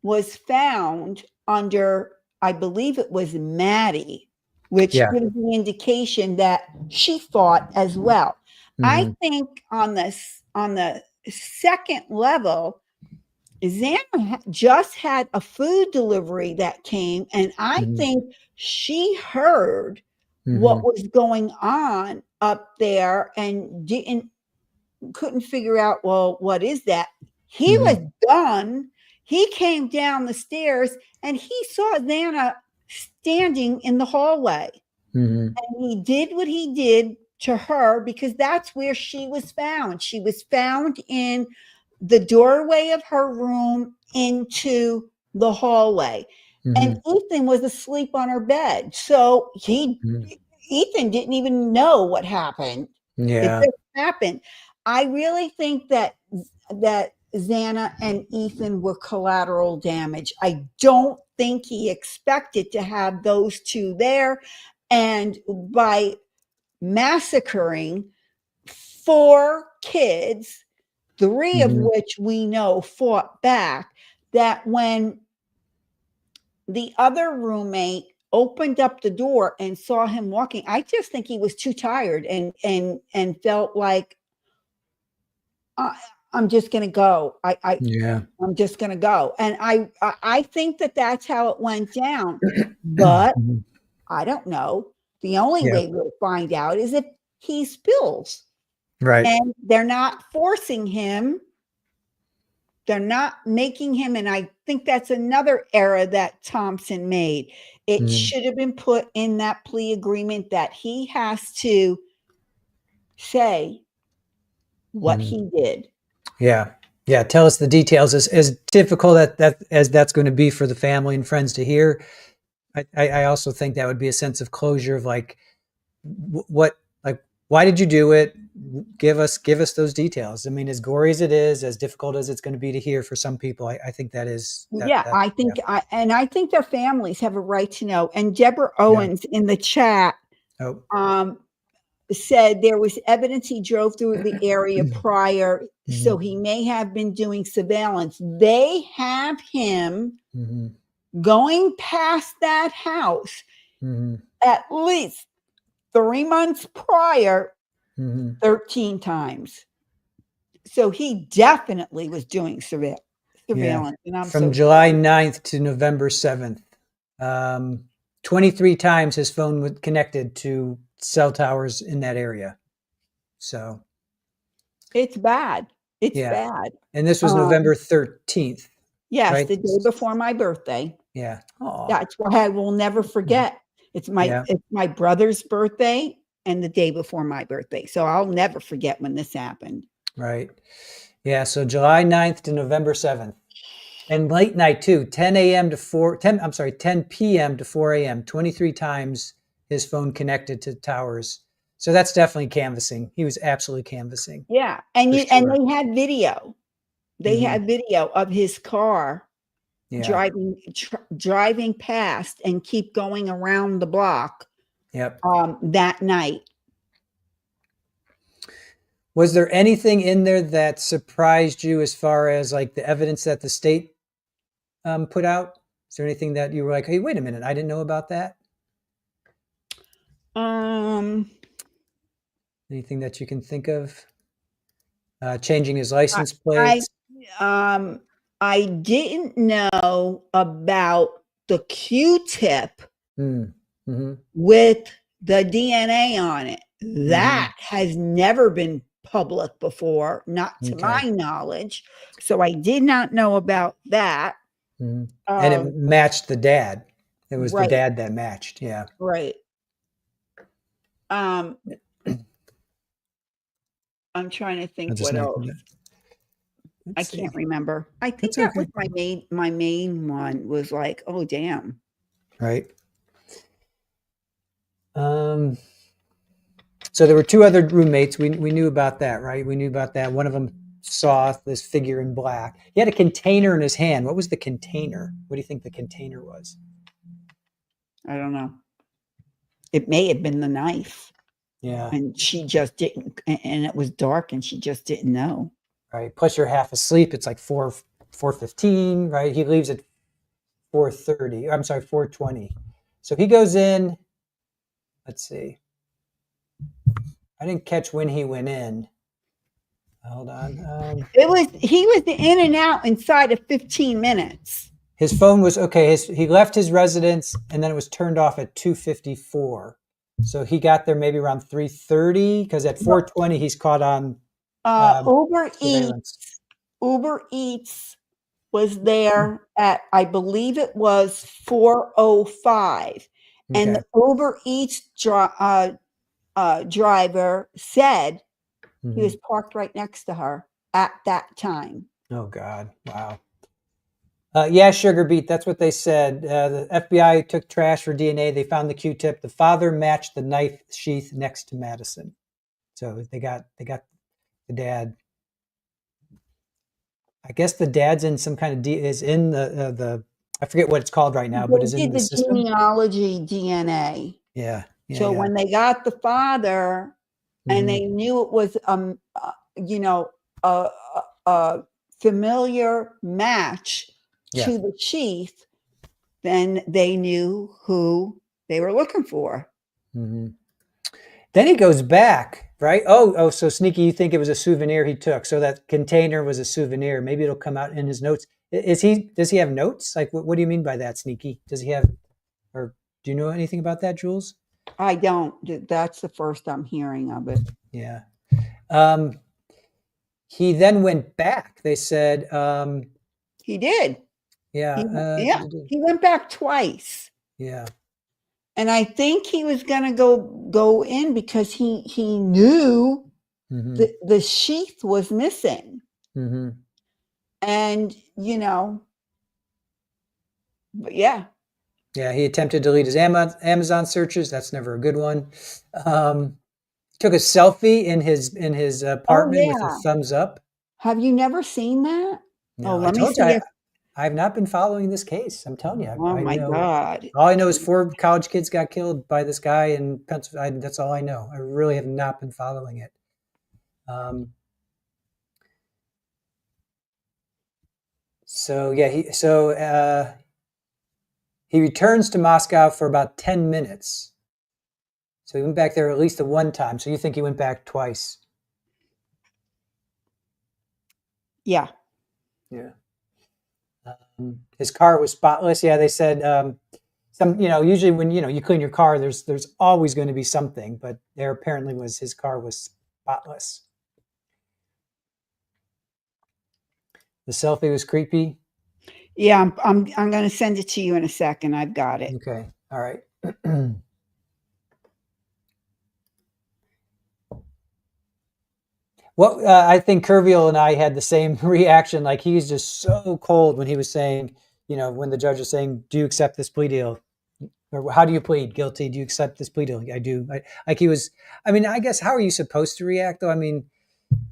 was found under, I believe it was Maddie. which Yeah. gives the indication that she fought as well. I think on the second level, Xana just had a food delivery that came, and I think she heard what was going on up there and couldn't figure out, well, what is that? He was done. He came down the stairs and he saw Xana standing in the hallway. And he did what he did to her because that's where she was found. She was found in the doorway of her room into the hallway. And Ethan was asleep on her bed. So Ethan didn't even know what happened. Yeah. It just happened. I really think that Xana and Ethan were collateral damage. I don't think he expected to have those two there. And by massacring 4 kids, 3 of which we know fought back, that when the other roommate opened up the door and saw him walking, I just think he was too tired and felt like, I'm just going to go. I'm just going to go. And I think that that's how it went down. But I don't know. The only way we'll find out is if he spills. Right. And they're not forcing him. They're not making him. And I think that's another error that Thompson made. It should have been put in that plea agreement that he has to say what he did. Yeah. Yeah. Tell us the details. As difficult as that's going to be for the family and friends to hear, I also think that would be a sense of closure of like, why did you do it? Give us those details. I mean, as gory as it is, as difficult as it's going to be to hear for some people, I think that is. I think their families have a right to know. And Deborah Owens in the chat said there was evidence he drove through the area prior, so he may have been doing surveillance. They have him going past that house at least 3 months prior 13 times. So he definitely was doing surveillance. And from July 9th to November 7th. 23 times his phone was connected to cell towers in that area. So it's bad. It's bad. And this was November 13th. Yes, right? the day before my birthday. Yeah. Aww. That's why I will never forget. It's my brother's birthday and the day before my birthday. So I'll never forget when this happened. Right. Yeah. So July 9th to November 7th. And late night too, 10 p.m. to 4 a.m., 23 times his phone connected to towers. So that's definitely canvassing. He was absolutely canvassing. Yeah. And they had video. They had video of his car driving past and keep going around the block. Yep. That night. Was there anything in there that surprised you as far as like the evidence that the state put out? Is there anything that you were like, hey, wait a minute, I didn't know about that? Anything that you can think of? Changing his license plates? I didn't know about the Q-tip with the DNA on it. That has never been public before, not to my knowledge. So I did not know about that. And it matched the dad. It was the dad that matched. Yeah. Right. I'm trying to think what else. I can't remember. I think that was my main one was like, oh, damn. Right. So there were 2 other roommates. We knew about that, right? We knew about that. One of them saw this figure in black. He had a container in his hand. What was the container? What do you think the container was? I don't know. It may have been the knife. Yeah. And she just didn't, and it was dark and she just didn't know. Right. Plus you're half asleep. It's like 4:15, right? He leaves at 4:30. I'm sorry, 4:20. So he goes in let's see. I didn't catch when he went in. Hold on. He was in and out inside of 15 minutes. His phone was okay. He left his residence and then it was turned off at 2:54. So he got there maybe around 3:30 because at 4:20 he's caught on surveillance. Uber Eats was there at, I believe it was 4:05, and the Uber Eats driver said he was parked right next to her at that time. Oh God! Wow. Yeah, Sugar Beat. That's what they said. The FBI took trash for DNA. They found the Q-tip. The father matched the knife sheath next to Madison. So they got the dad. I guess the dad's in some kind of is in the I forget what it's called right now, but is in the system. Genealogy DNA. Yeah. So when they got the father, and they knew it was a familiar match to the sheath, then they knew who they were looking for. Then he goes back, right? Oh, so Sneaky, you think it was a souvenir he took? So that container was a souvenir. Maybe it'll come out in his notes. Does he have notes? Like, what do you mean by that, Sneaky? Does he have, or do you know anything about that, Jules? I don't. That's the first I'm hearing of it. Yeah. He then went back. They said he did. Yeah. He went back twice. Yeah. And I think he was going to go in because he knew the sheath was missing. And, but yeah. Yeah, he attempted to delete his Amazon searches. That's never a good one. Took a selfie in his apartment with a thumbs up. Have you never seen that? No, let me see. I've not been following this case. I'm telling you. Oh my God. All I know is 4 college kids got killed by this guy in Pennsylvania. That's all I know. I really have not been following it. He returns to Moscow for about 10 minutes. So he went back there at least the one time. So you think he went back twice? Yeah. Yeah. His car was spotless. Yeah, they said usually when you clean your car, there's always going to be something, but there apparently his car was spotless. The selfie was creepy. Yeah, I'm going to send it to you in a second. I've got it. Okay. All right. Well, I think Kerviel and I had the same reaction. Like, he's just so cold when he was saying, when the judge was saying, "Do you accept this plea deal?" Or "How do you plead? Guilty. Do you accept this plea deal?" "I do." I guess, how are you supposed to react, though? I mean,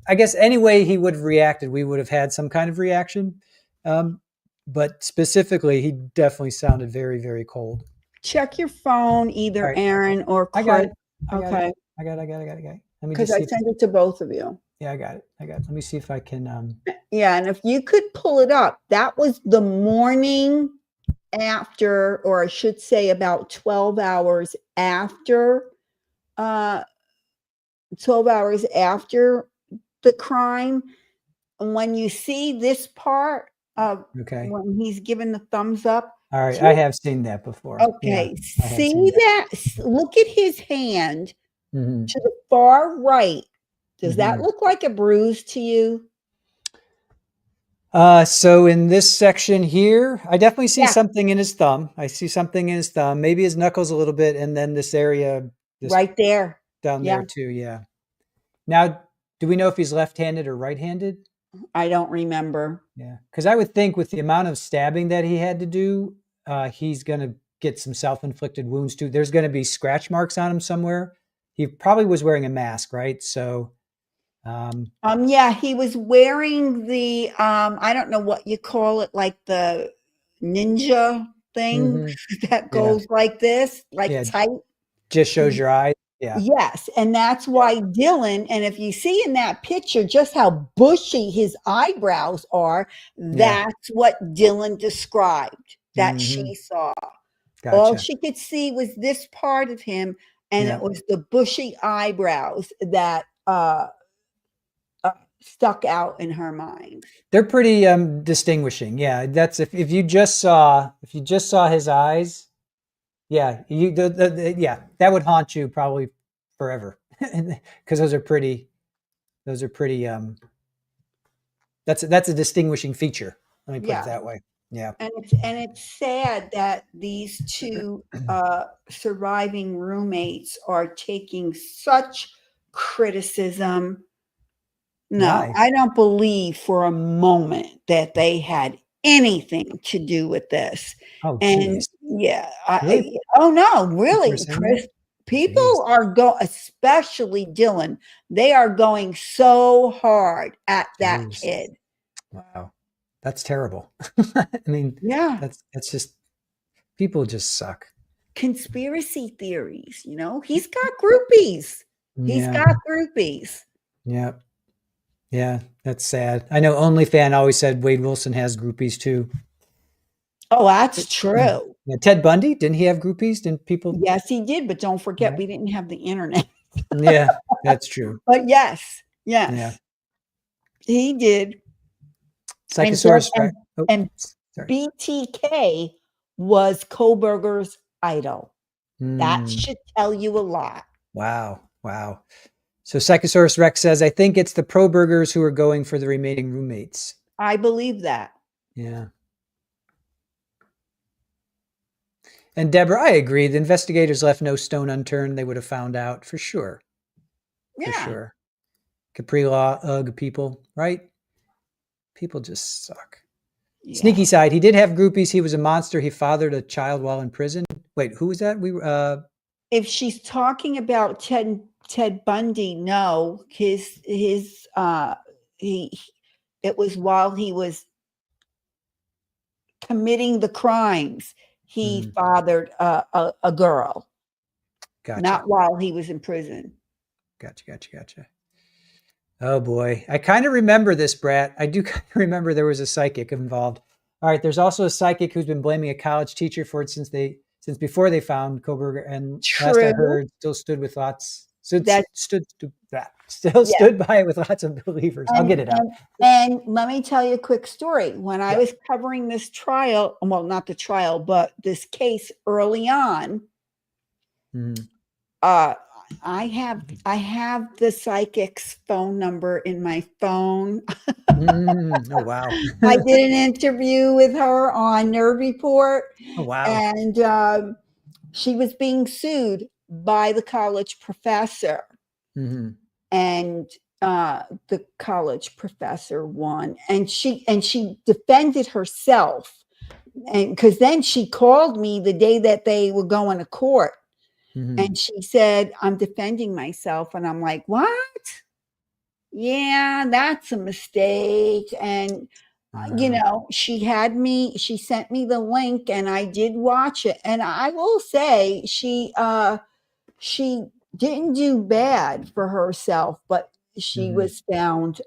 I guess any way he would have reacted, we would have had some kind of reaction. But specifically, he definitely sounded very, very cold. Check your phone, either right. Aaron or Chris. I got it. Okay. I got it. Because I sent it to both of you. Yeah, I got it. Let me see if I can. Yeah, and if you could pull it up, that was the morning after, or I should say about 12 hours after, 12 hours after the crime. And when you see this part of when he's given the thumbs up. All right, I have seen that before. Okay, yeah, see that? Look at his hand to the far right. Does that look like a bruise to you? So in this section here, I definitely see something in his thumb. I see something in his thumb, maybe his knuckles a little bit, and then this area right there. Down there too, yeah. Now, do we know if he's left-handed or right-handed? I don't remember. Yeah, because I would think with the amount of stabbing that he had to do, he's going to get some self-inflicted wounds too. There's going to be scratch marks on him somewhere. He probably was wearing a mask, right? So... yeah, he was wearing the I don't know what you call it, like the ninja thing that goes like this, like tight. Just shows your eyes. Yeah. Yes, and that's why Dylan, and if you see in that picture just how bushy his eyebrows are, that's what Dylan described that she saw. Gotcha. All she could see was this part of him, and Yeah. it was the bushy eyebrows that stuck out in her mind. They're pretty distinguishing. Yeah, that's if you just saw his eyes, yeah, yeah, that would haunt you probably forever because those are pretty that's a distinguishing feature. Let me put it that way. Yeah. And it's sad that these two surviving roommates are taking such criticism. No, Why? I don't believe for a moment that they had anything to do with this. Oh, And geez. yeah, Really? oh no, People are really, saying Chris. that? People are especially Dylan. They are going so hard at that Jeez. kid. Wow. That's terrible. I mean, Yeah. that's just people just suck. Conspiracy theories, he's got groupies. He's Yeah. got groupies. Yeah. Yeah. That's sad. I know OnlyFan always said Wade Wilson has groupies too. Oh, that's true. Yeah. Ted Bundy, didn't he have groupies? Didn't people? Yes, he did. But don't forget, we didn't have the internet. Yeah, that's true. But yes, Yeah. he did. Psychosaurus. And Sorry. BTK was Kohberger's idol. That Mm, should tell you a lot. wow. So Psychosaurus Rex says, I think it's the pro burgers who are going for the remaining roommates. I believe that. Yeah. And Deborah, I agree. The investigators left no stone unturned. They would have found out for sure. For sure. Capri Law, ugh, people, right? People just suck. Yeah. Sneaky side. He did have groupies. He was a monster. He fathered a child while in prison. Wait, who was that? If she's talking about Ted Bundy, no, it was while he was committing the crimes. He fathered a girl. Gotcha. Not while he was in prison. Gotcha. Oh boy. I kind of remember this, Brat. I do kind of remember there was a psychic involved. All right. There's also a psychic who's been blaming a college teacher for it since before they found Kohberger. And last I heard, still stood with lots. Stood by it with lots of believers. I'll get it out. And let me tell you a quick story. When I was covering this trial, well, not the trial, but this case early on, I have the psychic's phone number in my phone. Oh, wow. I did an interview with her on Nerve Report. Oh, wow. And she was being sued by the college professor. And the college professor won. And she defended herself. And because then she called me the day that they were going to court. And she said, I'm defending myself. And I'm like, what? Yeah, that's a mistake. And, she sent me the link and I did watch it. And I will say she didn't do bad for herself, but she was found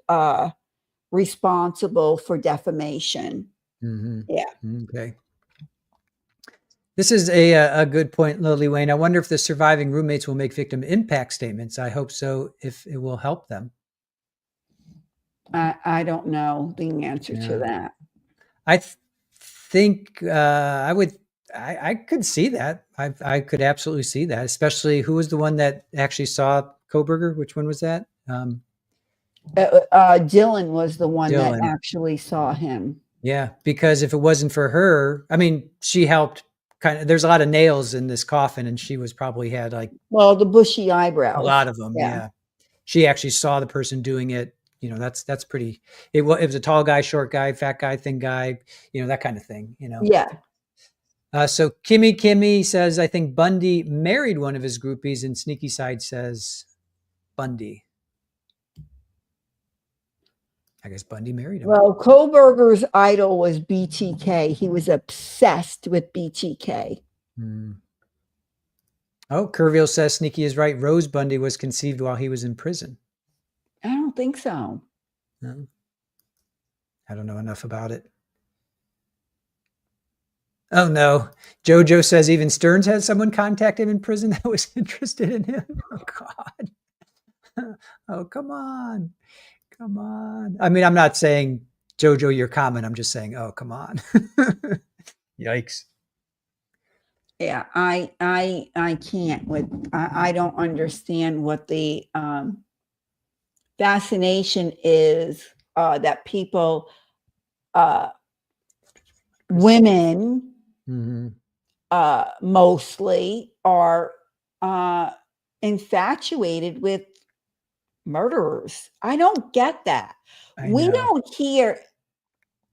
responsible for defamation. Yeah. Okay. This is a good point, Lily Wayne. I wonder if the surviving roommates will make victim impact statements. I hope so, if it will help them. I don't know the answer to that. I think I could see that. I could absolutely see that, especially who was the one that actually saw Kohberger? Which one was that? Dylan was the one that actually saw him. Yeah, because if it wasn't for her, I mean, she helped. There's a lot of nails in this coffin, and she was probably had the bushy eyebrows. A lot of them, yeah. She actually saw the person doing it. That's pretty. It was a tall guy, short guy, fat guy, thin guy. That kind of thing. Yeah. So Kimmy says, I think Bundy married one of his groupies, and Sneaky Side says Bundy. I guess Bundy married him. Well, Kohberger's idol was BTK. He was obsessed with BTK. Oh, Kerrville says Sneaky is right. Rose Bundy was conceived while he was in prison. I don't think so. No. I don't know enough about it. Oh no. Jojo says even Stearns had someone contact him in prison that was interested in him. Oh God. Oh, come on. Come on. I mean, I'm not saying Jojo, you're common. I'm just saying, oh, come on. Yikes. Yeah, I can't with I don't understand what the fascination is that people women mostly are infatuated with murderers. I don't get that. We don't hear,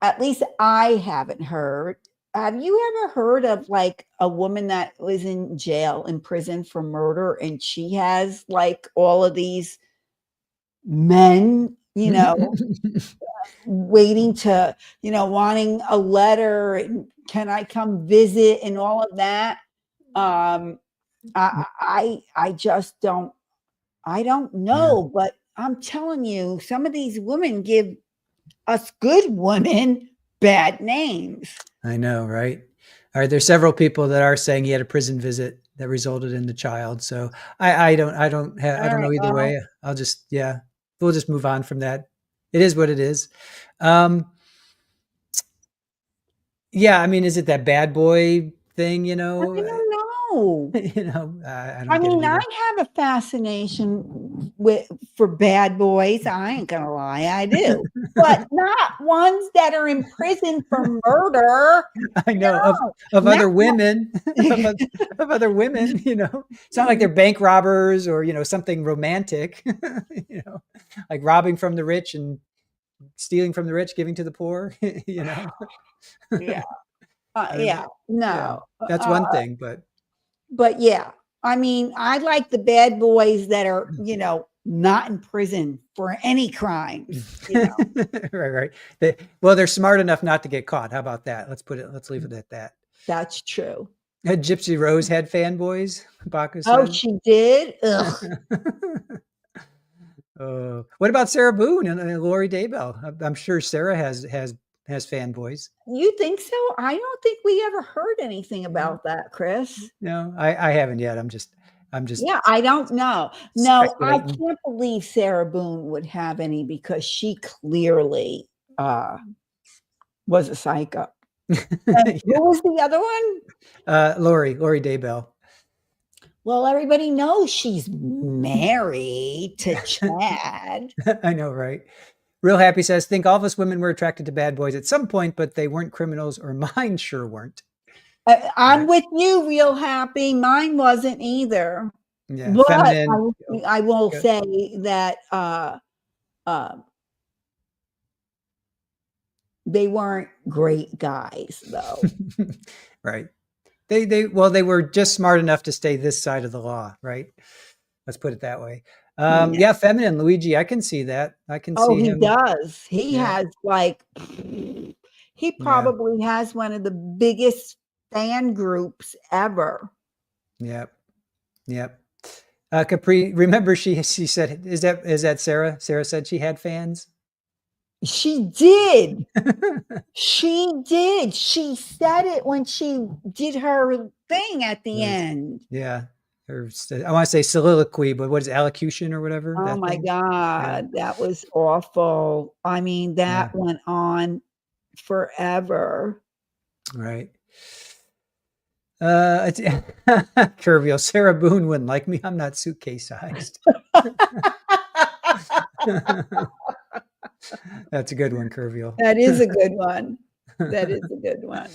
at least I haven't heard. Have you ever heard of like a woman that was in jail, in prison for murder, and she has like all of these men, waiting to, wanting a letter and can I come visit and all of that? I just don't, I don't know, but I'm telling you, some of these women give us good women bad names. I know, right? All right. There's several people that are saying he had a prison visit that resulted in the child. So I don't know either way. I'll just, we'll just move on from that. It is what it is. Yeah. I mean, is it that bad boy thing, I don't know. I don't I get mean, it I either. have a fascination for bad boys. I ain't gonna lie, I do, but not ones that are in prison for murder. I know No, of not other women, of other women, it's not like they're bank robbers or, something romantic, like robbing from the rich and stealing from the rich, giving to the poor, yeah, I don't know. no. That's one thing, But yeah, I mean, I like the bad boys that are, not in prison for any crimes, right. They're smart enough not to get caught. How about that? Let's leave it at that. That's true. Had Gypsy Rose had fanboys? Baca Oh, said. she did? Ugh. What about Sarah Boone and Lori Daybell? I'm sure Sarah has fanboys. You think so? I don't think we ever heard anything about that, Chris. No, I haven't yet. I'm just. Yeah, I don't know. No, I speculating. can't believe Sarah Boone would have any because she clearly was a psycho. And who was the other one? Lori Daybell. Well, everybody knows she's married to Chad. I know, right? Real Happy says, think all of us women were attracted to bad boys at some point, but they weren't criminals, or mine sure weren't. I'm with you, Real Happy. Mine wasn't either. Yeah, but feminine. I will say that they weren't great guys, though. Right. They were just smart enough to stay this side of the law, right? Let's put it that way. Yeah, feminine Luigi. I can see that. I can see him. He does. He has like, he probably has one of the biggest fan groups ever. Yep. Capri, remember she said, is that Sarah? Sarah said she had fans. She did. She did. She said it when she did her thing at the end. Yeah. I want to say soliloquy, but what is elocution or whatever? Oh my God. That was awful. I mean, that went on forever. Right. Curvial. Sarah Boone wouldn't like me. I'm not suitcase sized. That's a good one, Curvial. That is a good one. That is a good one.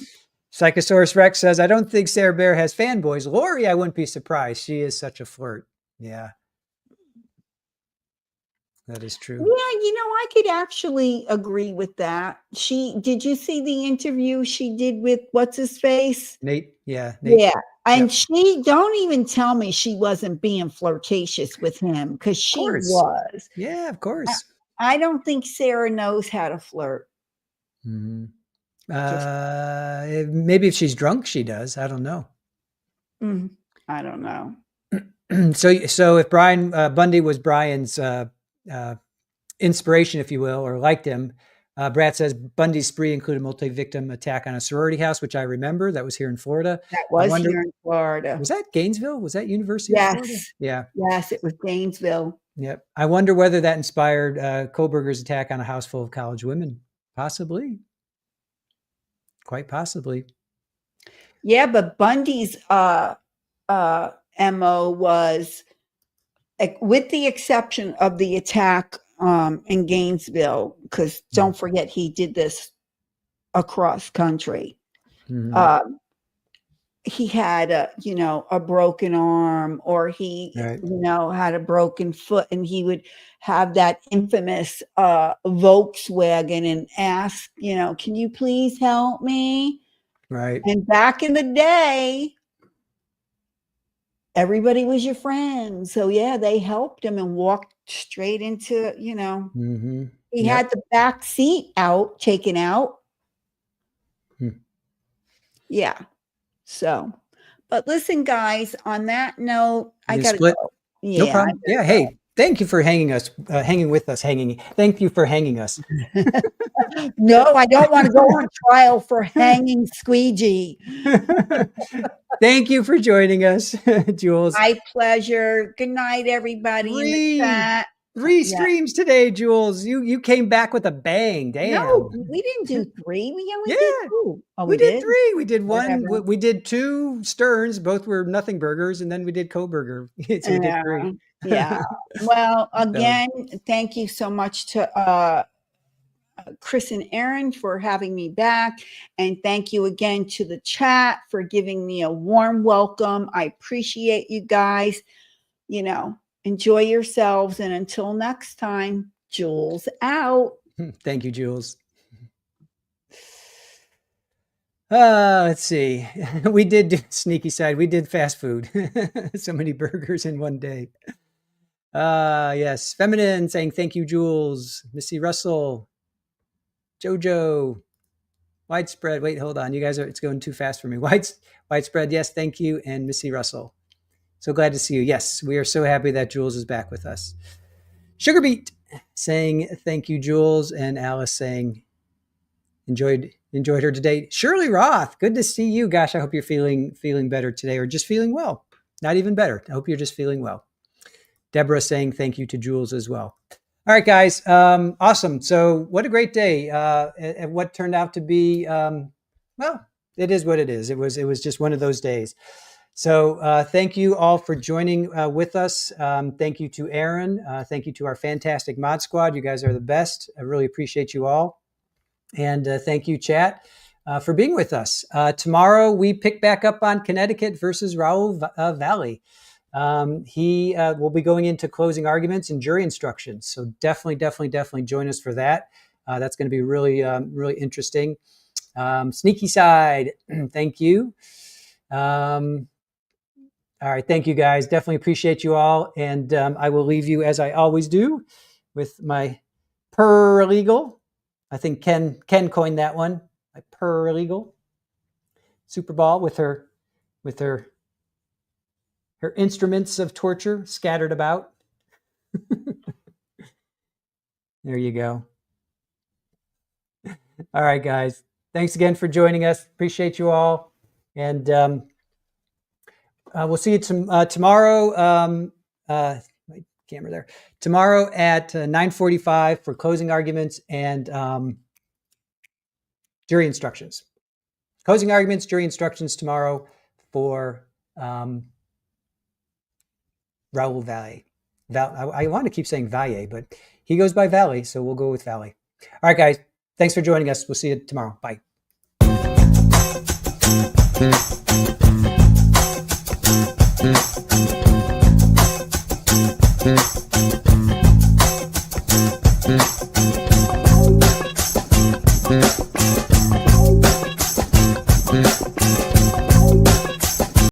Psychosaurus Rex says, I don't think Sarah Bear has fanboys. Lori, I wouldn't be surprised. She is such a flirt. Yeah. That is true. Yeah, I could actually agree with that. Did you see the interview she did with what's his face? Nate. Yeah. Nate. Yeah. And she don't even tell me she wasn't being flirtatious with him because she was. Yeah, of course. I don't think Sarah knows how to flirt. Mm-hmm. Maybe if she's drunk, she does. I don't know. I don't know. So if Brian Bundy was Brian's inspiration, if you will, or liked him, Brad says Bundy's spree included multi-victim attack on a sorority house, which I remember. That was here in Florida. That was here in Florida. Was that Gainesville? Was that University of Florida? Yes. Yeah. Yes, it was Gainesville. Yep. I wonder whether that inspired Kohberger's attack on a house full of college women. Possibly. Quite possibly. Yeah, but Bundy's MO was, with the exception of the attack in Gainesville, because don't forget he did this across country. Mm-hmm. He had a broken arm, or he had a broken foot, and he would have that infamous Volkswagen and ask, can you please help me? Right. And back in the day, everybody was your friend. So yeah, they helped him and walked straight into, Mm-hmm. he had the back seat taken out. Yeah. So, but listen, guys, on that note, I got to go. Yeah, no problem. Yeah. Hey, thank you for hanging with us. Thank you for hanging us. No, I don't want to go on trial for hanging squeegee. Thank you for joining us, Jules. My pleasure. Good night, everybody. In the chat. 3 streams today, Jules. You came back with a bang. Damn. No, we didn't do 3. We only did 2. Oh, we did 3. We did one. Whatever. We did 2 Sterns. Both were nothing burgers, and then we did Kohberger. So we did 3. Yeah. Well, again, thank you so much to Chris and Aaron for having me back, and thank you again to the chat for giving me a warm welcome. I appreciate you guys. Enjoy yourselves, and until next time, Jules out. Thank you, Jules. Let's see. We did do sneaky side. We did fast food. So many burgers in one day. Yes. Feminine saying thank you, Jules. Missy Russell. Jojo. Widespread. Wait, hold on. You guys it's going too fast for me. Widespread. Yes. Thank you. And Missy Russell. So glad to see you. Yes. We are so happy that Jules is back with us. Sugar Beat saying thank you, Jules. And Alice saying enjoyed her today. Shirley Roth, good to see you. Gosh, I hope you're feeling better today, or just feeling well. Not even better. I hope you're just feeling well. Deborah saying thank you to Jules as well. All right, guys. Awesome. So what a great day. And what turned out to be, well, it is what it is. It was just one of those days. So thank you all for joining with us. Thank you to Aaron. Thank you to our fantastic mod squad. You guys are the best. I really appreciate you all. And thank you, chat, for being with us. Tomorrow, we pick back up on Connecticut versus Raoul Valley. He will be going into closing arguments and jury instructions. So definitely join us for that. That's going to be really interesting. Sneaky side, thank you. All right, thank you, guys. Definitely appreciate you all. And I will leave you, as I always do, with my paralegal. I think Ken coined that one. My paralegal. Super Ball with her instruments of torture scattered about. There you go. All right, guys. Thanks again for joining us. Appreciate you all. And we'll see you tomorrow. My camera there. Tomorrow at 9:45 for closing arguments and jury instructions. Closing arguments, jury instructions tomorrow for Raoul Valley. I want to keep saying Valle, but he goes by Valley, so we'll go with Valley. All right, guys. Thanks for joining us. We'll see you tomorrow. Bye. Mm-hmm.